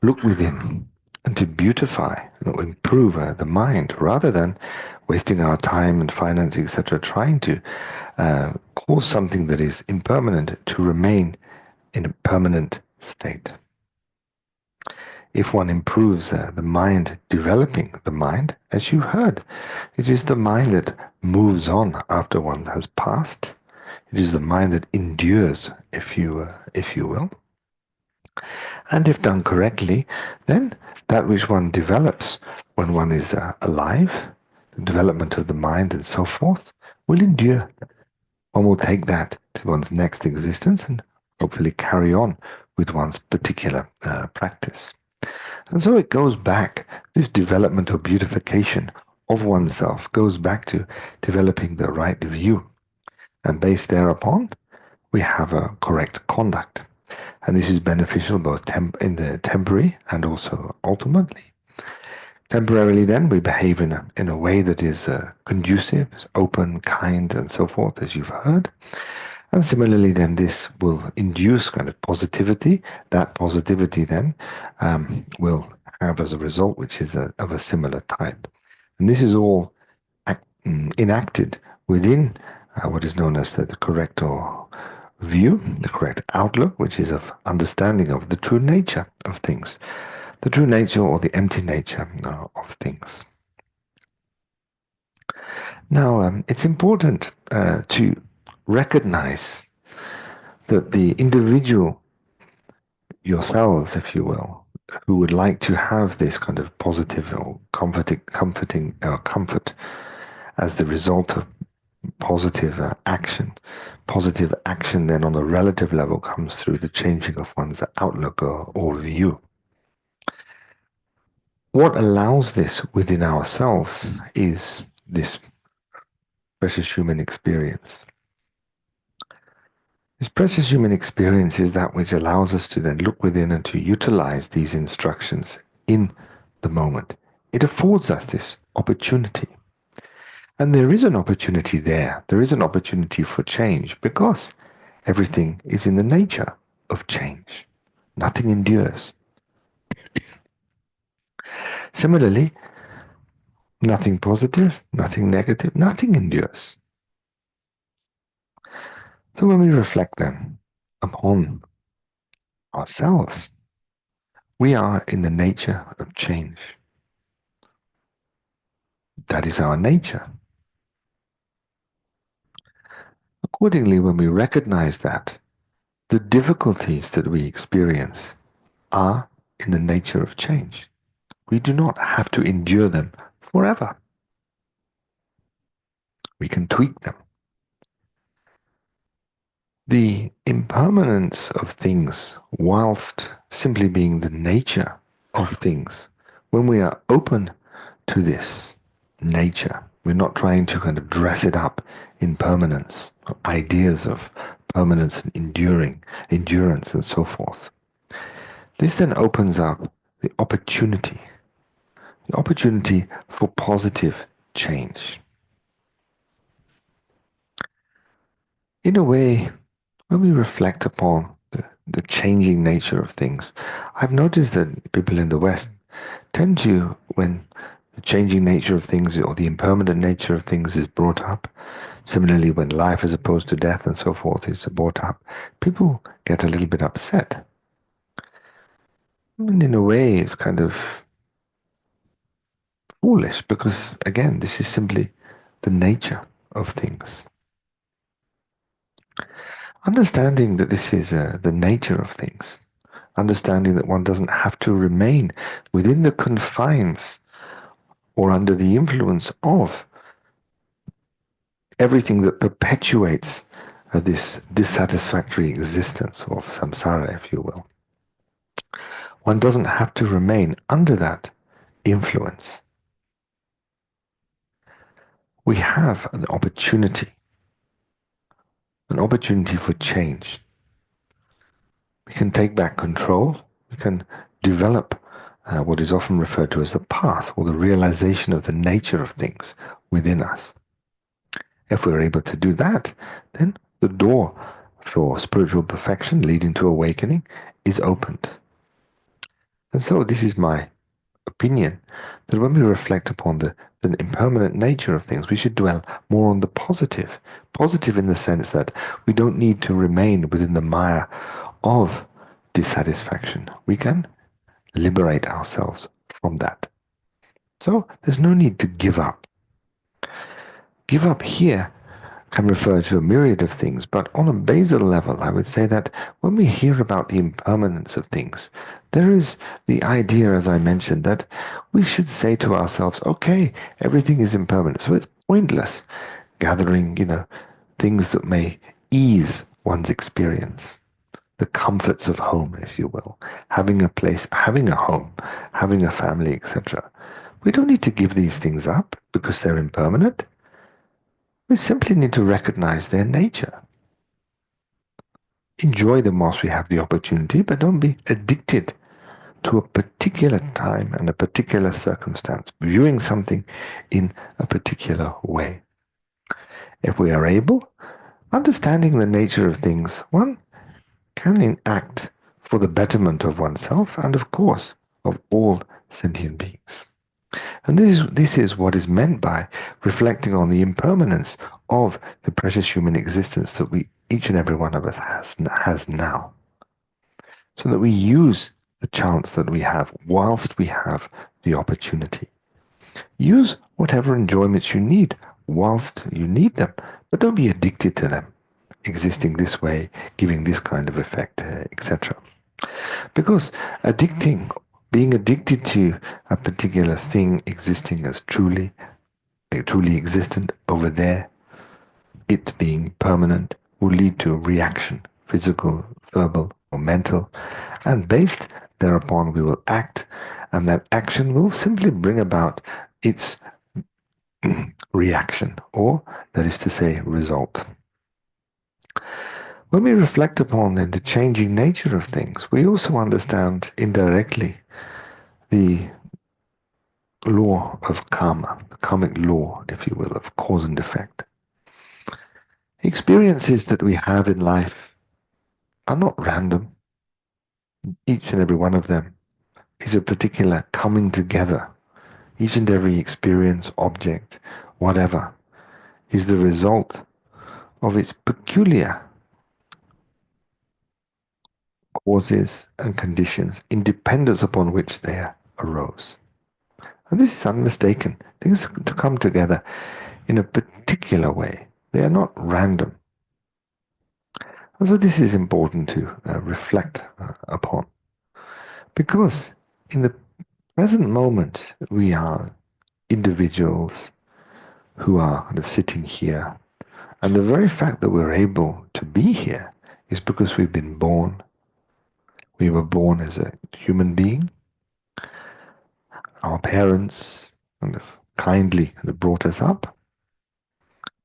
look within and to beautify, improve the mind, rather than wasting our time and finance, etc., trying to cause something that is impermanent to remain in a permanent state. If one improves the mind, developing the mind, as you heard, it is the mind that moves on after one has passed. It is the mind that endures, if you will. And if done correctly, then that which one develops when one is alive, the development of the mind and so forth, will endure. One will take that to one's next existence and hopefully carry on with one's particular practice. And so it goes back, this development or beautification of oneself goes back to developing the right view. And based thereupon, we have a correct conduct. And this is beneficial both in the temporary and also ultimately. Temporarily, then, we behave in a way that is conducive, open, kind, and so forth, as you've heard. And similarly, then, this will induce kind of positivity. That positivity, then, will have as a result, which is of a similar type. And this is all enacted within what is known as the correct or view, the correct outlook, which is of understanding of the true nature of things, the true nature or the empty nature of things. Now, it's important to recognize that the individual, yourselves, if you will, who would like to have this kind of positive or comforting comfort as the result of positive action. Positive action then on a relative level comes through the changing of one's outlook or view. What allows this within ourselves is this precious human experience. This precious human experience is that which allows us to then look within and to utilize these instructions in the moment. It affords us this opportunity. And there is an opportunity there. There is an opportunity for change because everything is in the nature of change. Nothing endures. Similarly, nothing positive, nothing negative, nothing endures. So when we reflect then upon ourselves, we are in the nature of change. That is our nature. Accordingly, when we recognize that, the difficulties that we experience are in the nature of change. We do not have to endure them forever. We can tweak them. The impermanence of things, whilst simply being the nature of things, when we are open to this nature, we're not trying to kind of dress it up in permanence, ideas of permanence and endurance and so forth. This then opens up the opportunity for positive change. In a way, when we reflect upon the changing nature of things, I've noticed that people in the West tend to, when the changing nature of things or the impermanent nature of things is brought up, similarly when life as opposed to death and so forth is brought up, people get a little bit upset. And in a way, it's kind of foolish because, again, this is simply the nature of things. Understanding that this is the nature of things, understanding that one doesn't have to remain within the confines or under the influence of everything that perpetuates this dissatisfactory existence of samsara, if you will. One doesn't have to remain under that influence. We have an opportunity for change. We can take back control. We can develop what is often referred to as the path or the realization of the nature of things within us. If we're able to do that, then the door for spiritual perfection leading to awakening is opened. And so this is my opinion, that when we reflect upon the impermanent nature of things, we should dwell more on the positive. Positive in the sense that we don't need to remain within the mire of dissatisfaction. We can liberate ourselves from that. So there's no need to give up. Give up here can refer to a myriad of things, but on a basal level, I would say that when we hear about the impermanence of things, there is the idea, as I mentioned, that we should say to ourselves, okay, everything is impermanent, so it's pointless gathering, things that may ease one's experience, the comforts of home, if you will, having a place, having a home, having a family, etc. We don't need to give these things up because they're impermanent. We simply need to recognize their nature. Enjoy them whilst we have the opportunity, but don't be addicted to a particular time and a particular circumstance, viewing something in a particular way. If we are able, understanding the nature of things, one can act for the betterment of oneself and, of course, of all sentient beings. And this is what is meant by reflecting on the impermanence of the precious human existence that each and every one of us has now. So that we use the chance that we have whilst we have the opportunity. Use whatever enjoyments you need whilst you need them, but don't be addicted to them, existing this way, giving this kind of effect, etc. Because being addicted to a particular thing existing as truly existent over there, it being permanent, will lead to a reaction, physical, verbal, or mental, and based thereupon we will act, and that action will simply bring about its reaction, or that is to say, result. When we reflect upon the changing nature of things, we also understand indirectly the law of karma, the karmic law, if you will, of cause and effect. Experiences that we have in life are not random. Each and every one of them is a particular coming together. Each and every experience, object, whatever, is the result of its peculiar causes and conditions, independence upon which they arose. And this is unmistaken. Things to come together in a particular way. They are not random. And so this is important to reflect upon. Because in the present moment, we are individuals who are kind of sitting here. And the very fact that we're able to be here is because we've been born. We were born as a human being. Our parents kind of kindly kind of brought us up.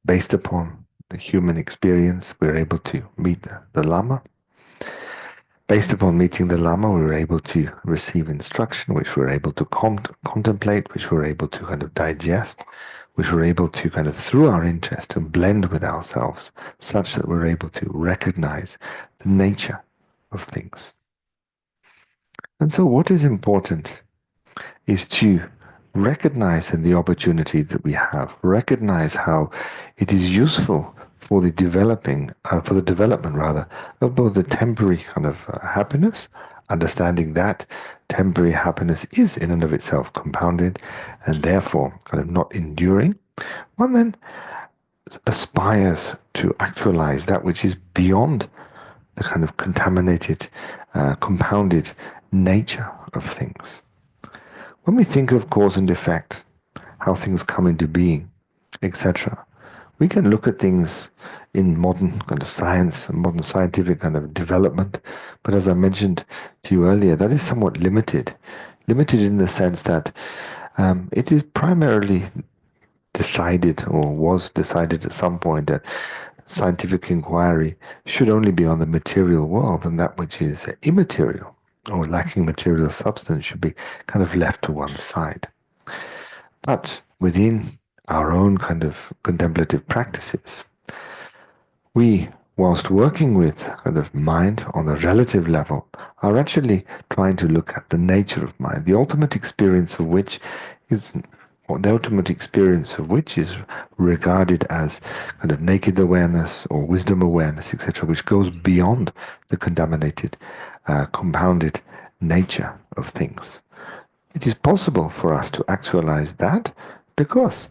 Based upon the human experience, we're able to meet the Lama. Based upon meeting the Lama, we were able to receive instruction, which we're able to contemplate, which we're able to kind of digest, which we're able to kind of, through our interest, to blend with ourselves, such that we're able to recognize the nature of things. And so what is important is to recognize the opportunity that we have, recognize how it is useful for the development rather, of both the temporary kind of happiness, understanding that temporary happiness is in and of itself compounded and therefore kind of not enduring. One then aspires to actualize that which is beyond the kind of contaminated, compounded nature of things. When we think of cause and effect, how things come into being, etc., we can look at things in modern kind of science and modern scientific kind of development. But as I mentioned to you earlier, that is somewhat limited. Limited in the sense that it is primarily decided, or was decided at some point, that scientific inquiry should only be on the material world, and that which is immaterial or lacking material substance should be kind of left to one side. But within our own kind of contemplative practices, we, whilst working with kind of mind on a relative level, are actually trying to look at the nature of mind, the ultimate experience of which is regarded as kind of naked awareness or wisdom awareness, etc., which goes beyond the contaminated, compounded nature of things. It is possible for us to actualize that because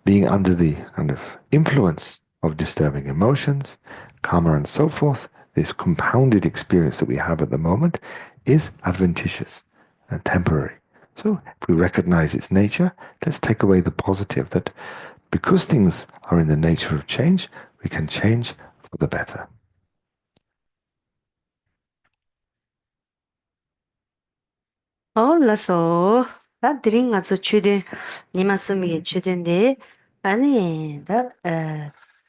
being under the kind of influence of disturbing emotions, karma, and so forth, this compounded experience that we have at the moment is adventitious and temporary. So if we recognize its nature, let's take away the positive that because things are in the nature of change, we can change for the better. 라서 다 드린 가서 주된 니마스미게 주된데 아니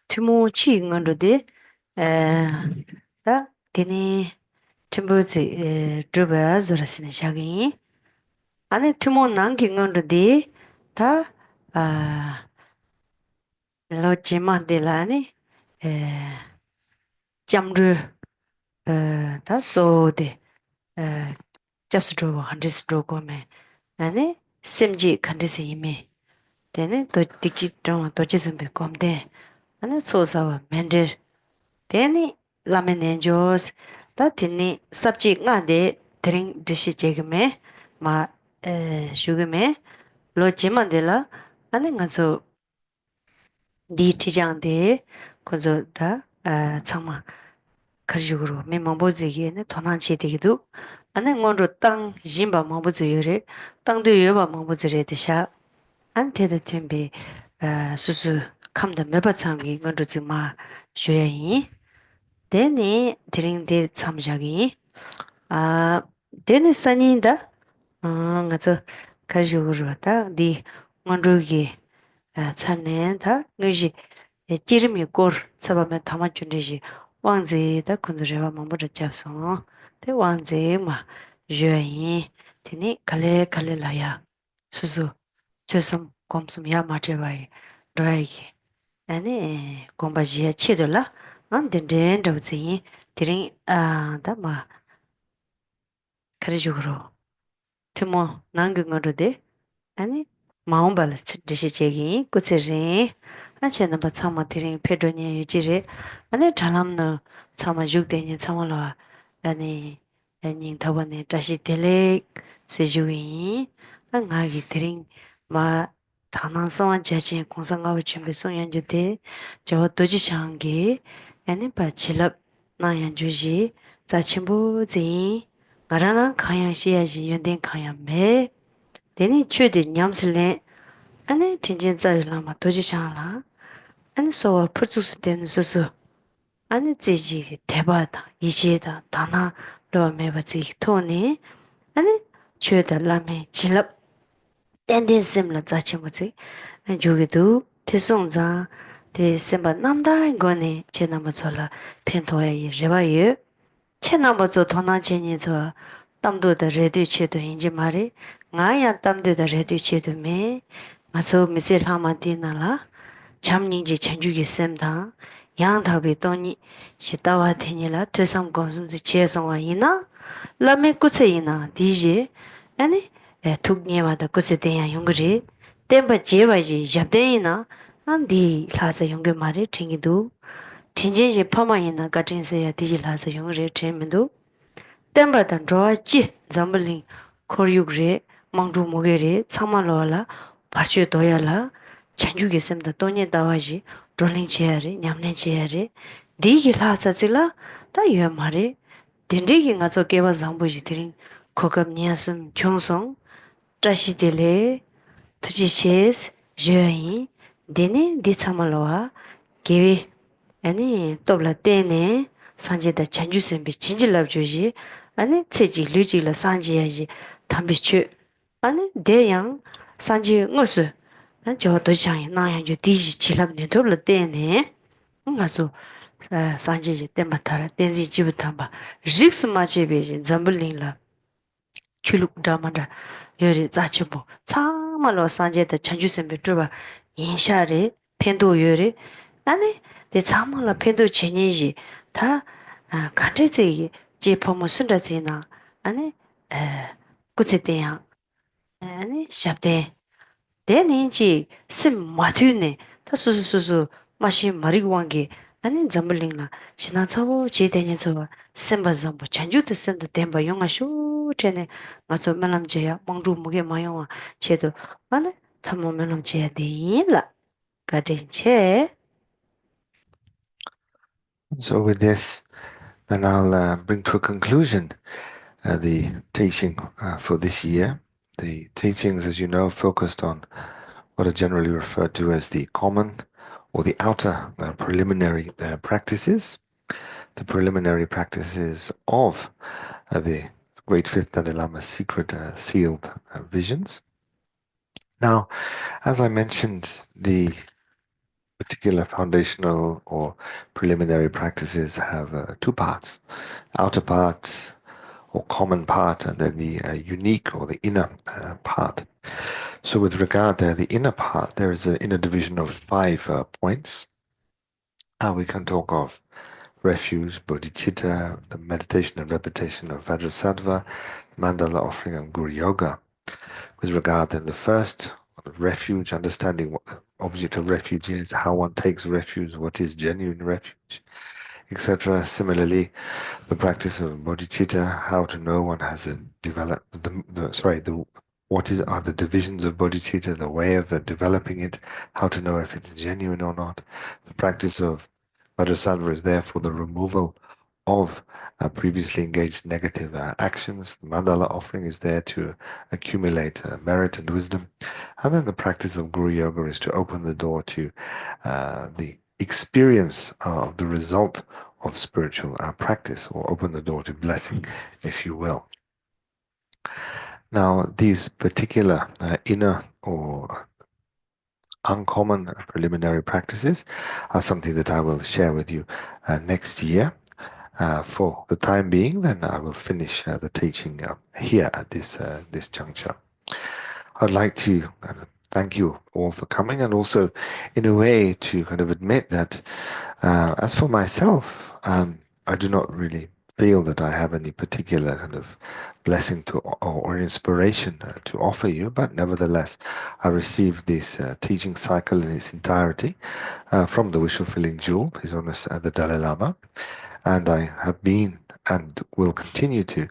투모 치응언로데 다 데니 timbuzi druba zorasine shagi ane 투모 난킹언로데 다 로지마 데라니 잠르 다 조데 잡스드로 한디스드로 고메 아니 심지 컨디스 이메 데네 또 디키트로 또 지선베 콤데 아니 소사와 멘데 데니 라멘엔조스 다 티니 sabji ngade 드링 디시 제금에 마 슈금에 로지만데라 아니 가서 디티장데 거저다 참마 가지고로 메모보지기에는 도난치 되기도 아니 뭔로 땅 짐바 마보지요레 땅도 여바 마보지레드샤 안테드 템비 수수 감다 메바창기 건도 지마 쇼야이 데니 드링데 참자기 데니 사니다 가서 가지고로 다디 뭔로기 찬네다 너지 지름이 꼴 사바메 담아준대지 왕제다 군들에와 mam보를 잡소 대 왕제 마 주인 테니 칼레 칼레라야 수수 저섬 곰숨 야 마제바이 드라이기 아니 곰바지야 치돌라 안 덴덴더지 드링 다마 카리주그로 투모 난근거로데 아니 마음발 디시제기 꾸체리 아체나 바참마 드링 페도니 유지레 아니 잘람노 참마 육대니 참마라 아니 아니 더번에 다시 텔레 세주이 안가기 드링 마 다난성한 자진 공상가와 준비 송연주대 저 도지샹게 아니 바칠럽 나연주지 자친부지 나라는 가양시야지 연된 가양매 데니 최대 냠슬레 Ane tinjin zayi lama doji shangla. Ane sowa purtsusu teni susu. Ane ziji teba da, ishi da, dana loa meba ziki toni. Ane chwe da lame jilab. Ten ten simla zachi muzi. Ane jugi du, te song zang, te simba namda ingo ne, che nama zola pentoya yi riba yu. Che nama zo tona che ni zo, tamdo da redu che do inji mari. Nga ya tamdo da redu che do me. Nga so mizi lama di na la. Cham nyingji chanjugi semdang, yang tabi toni shi tawa teni la tuesam gongsumzi che songwa ina, lame kutse ina diji, ane tuk nyewa da kutse tenya yungri, tenpa jewa ji yabden ina, an di lhasa yungri mari tingidu, tinjen ji pama ina gatin se ya diji lhasa yungri tingidu, tenpa dan zhowa ji zambuling koryuk re, mangdu muge re, tsama loa la, parche doya la, chanjugi semda tonye dawa ji, droling cheya re, nyamlen cheya re, digi lhasa zila, ta yuwa ma re, dendegi nga zo keba zambu ji tiring, kokab nyasum chongsong, trashi dele, tuji shes, yuwa yin, dene di tsama loa, kewe, ane topla tene, sanje da chanju sembi chinji lab joji, ane tseji luji la sanje ya ji, tambi chu, ane de yang, sanje ngosu, ane jawa doji changi na yang jo di ji chi lab ne topla tene, nga su, sanje ji tenpa tara, tenzi jibu tamba, riksu ma chebe ji, zambuling la, chuluk dhamanda, yore zachibu, tsama lo sanje da chanju sembi chuba, yinsha re, pendo yore, ane de tsama la pendo chenye ji ta kante tse je pomo sunda tse na ane kutse tenyang ane shabde de ne ji sim matu ne ta susu susu mashi marik wangi ane zambuling la shina tsawo je tenye tsawa simba zambu chanju te simda tenpa yunga shu chene nga so melam je ya mangru muge ma yunga che do ane tamo melam je ya de yin la ka ten che. So with this, then I'll bring to a conclusion the teaching for this year. The teachings, as you know, focused on what are generally referred to as the common or the outer preliminary practices, the preliminary practices of the Great Fifth Dalai Lama's secret sealed visions. Now, as I mentioned, the particular foundational or preliminary practices have two parts: outer part or common part, and then the unique or the inner part. So, with regard to the inner part, there is an inner division of 5 points. We can talk of refuge, bodhicitta, the meditation and repetition of Vajrasattva, mandala offering, and Guru Yoga. With regard then the first, refuge, understanding what the object of refuge is, how one takes refuge, what is genuine refuge, etc. Similarly, the practice of bodhicitta, how to know one has a developed what are the divisions of bodhicitta, the way of developing it, how to know if it's genuine or not. The practice of Vajrasattva is therefore the removal of previously engaged negative actions. The mandala offering is there to accumulate merit and wisdom. And then the practice of Guru Yoga is to open the door to the experience of the result of spiritual practice, or open the door to blessing, if you will. Now, these particular inner or uncommon preliminary practices are something that I will share with you next year. For the time being, then I will finish the teaching here at this juncture. I'd like to thank you all for coming, and also, in a way, to kind of admit that, as for myself, I do not really feel that I have any particular kind of blessing to or inspiration to offer you, but nevertheless, I received this teaching cycle in its entirety from the wish-fulfilling jewel, His Holiness the Dalai Lama, and I have been and will continue to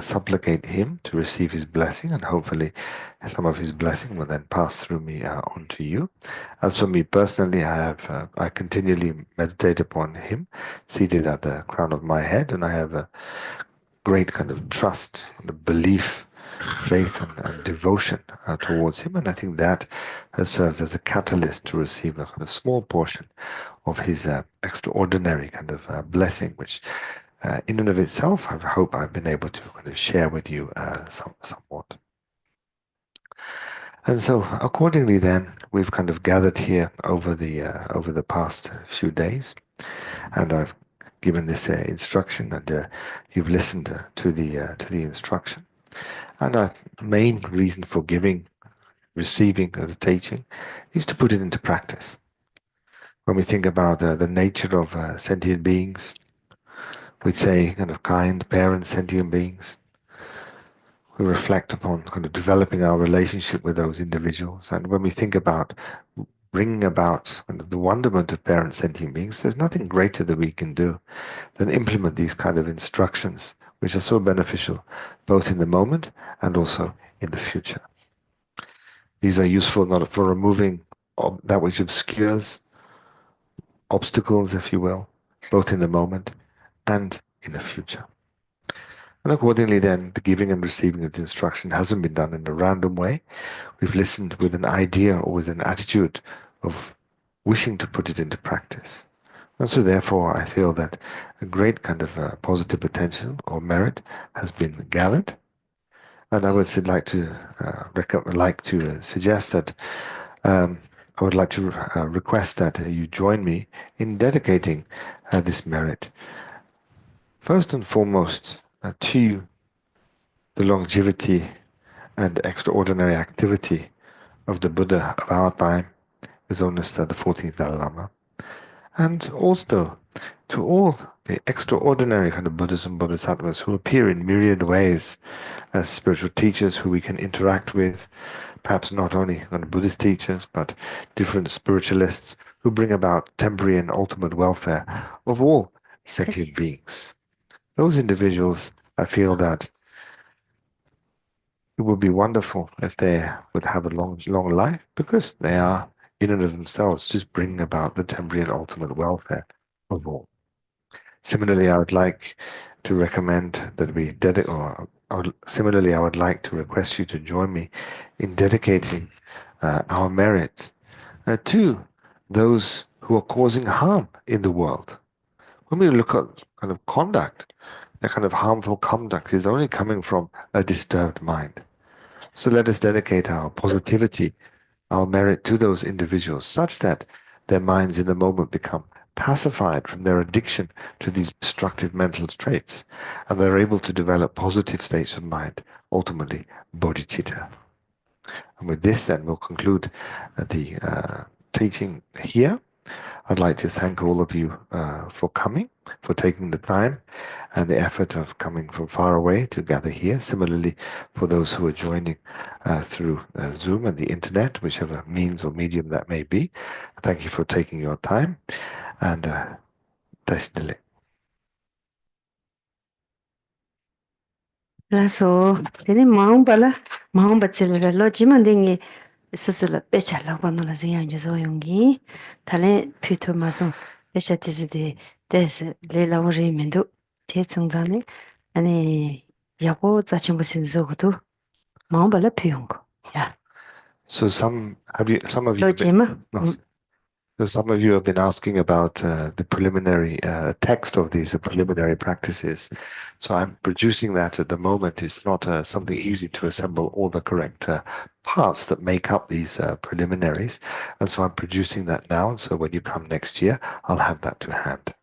supplicate him to receive his blessing, and hopefully some of his blessing will then pass through me on to you. As for me personally, I continually meditate upon him seated at the crown of my head, and I have a great kind of trust and a belief faith and devotion towards him. And I think that serves as a catalyst to receive a kind of small portion of his extraordinary kind of blessing, which in and of itself, I hope I've been able to kind of share with you somewhat. And so, accordingly, then we've kind of gathered here over the past few days, and I've given this instruction, and you've listened to the instruction. And our main reason for receiving the teaching, is to put it into practice. When we think about the nature of sentient beings, we say kind of kind, parent, sentient beings. We reflect upon kind of developing our relationship with those individuals. And when we think about bringing about kind of the wonderment of parent sentient beings, there's nothing greater that we can do than implement these kind of instructions, which are so beneficial, both in the moment and also in the future. These are useful not for removing that which obscures, obstacles, if you will, both in the moment and in the future. And accordingly, then, the giving and receiving of the instruction hasn't been done in a random way. We've listened with an idea or with an attitude of wishing to put it into practice. And so, therefore, I feel that a great kind of positive potential or merit has been gathered. And I would like to suggest that I would like to request that you join me in dedicating this merit, first and foremost, to the longevity and extraordinary activity of the Buddha of our time, His Holiness the 14th Dalai Lama, and also to all the extraordinary kind of Buddhas and Bodhisattvas who appear in myriad ways as spiritual teachers who we can interact with, perhaps not only kind of Buddhist teachers, but different spiritualists who bring about temporary and ultimate welfare of all sentient beings. Those individuals, I feel that it would be wonderful if they would have a long life, because they are, in and of themselves, just bringing about the temporary and ultimate welfare of all. Similarly, I would like to recommend that we similarly, I would like to request you to join me in dedicating our merit to those who are causing harm in the world. When we look at kind of conduct, that kind of harmful conduct is only coming from a disturbed mind. So let us dedicate our positivity, our merit to those individuals, such that their minds in the moment become pacified from their addiction to these destructive mental traits, and they're able to develop positive states of mind, ultimately bodhicitta. And with this, then, we'll conclude the teaching here. I'd like to thank all of you for coming, for taking the time and the effort of coming from far away to gather here. Similarly, for those who are joining through Zoom and the internet, whichever means or medium that may be, thank you for taking your time. And Tashnile. 라서 되게 마음 발라 마음 받치려 로지만 댕이 수술을 빼ቻ라고 하는 생각이 좀 용기 달래 피토마서 에샤티즈데 데스 레라오리멘도 대성장네 아니 야고 자친 무슨 소고도 마음 발라 피용고 야 So some of you 로지마 no, so some of you have been asking about the preliminary text of these preliminary practices. So I'm producing that at the moment. It's not something easy to assemble all the correct parts that make up these preliminaries. And so I'm producing that now. So when you come next year, I'll have that to hand.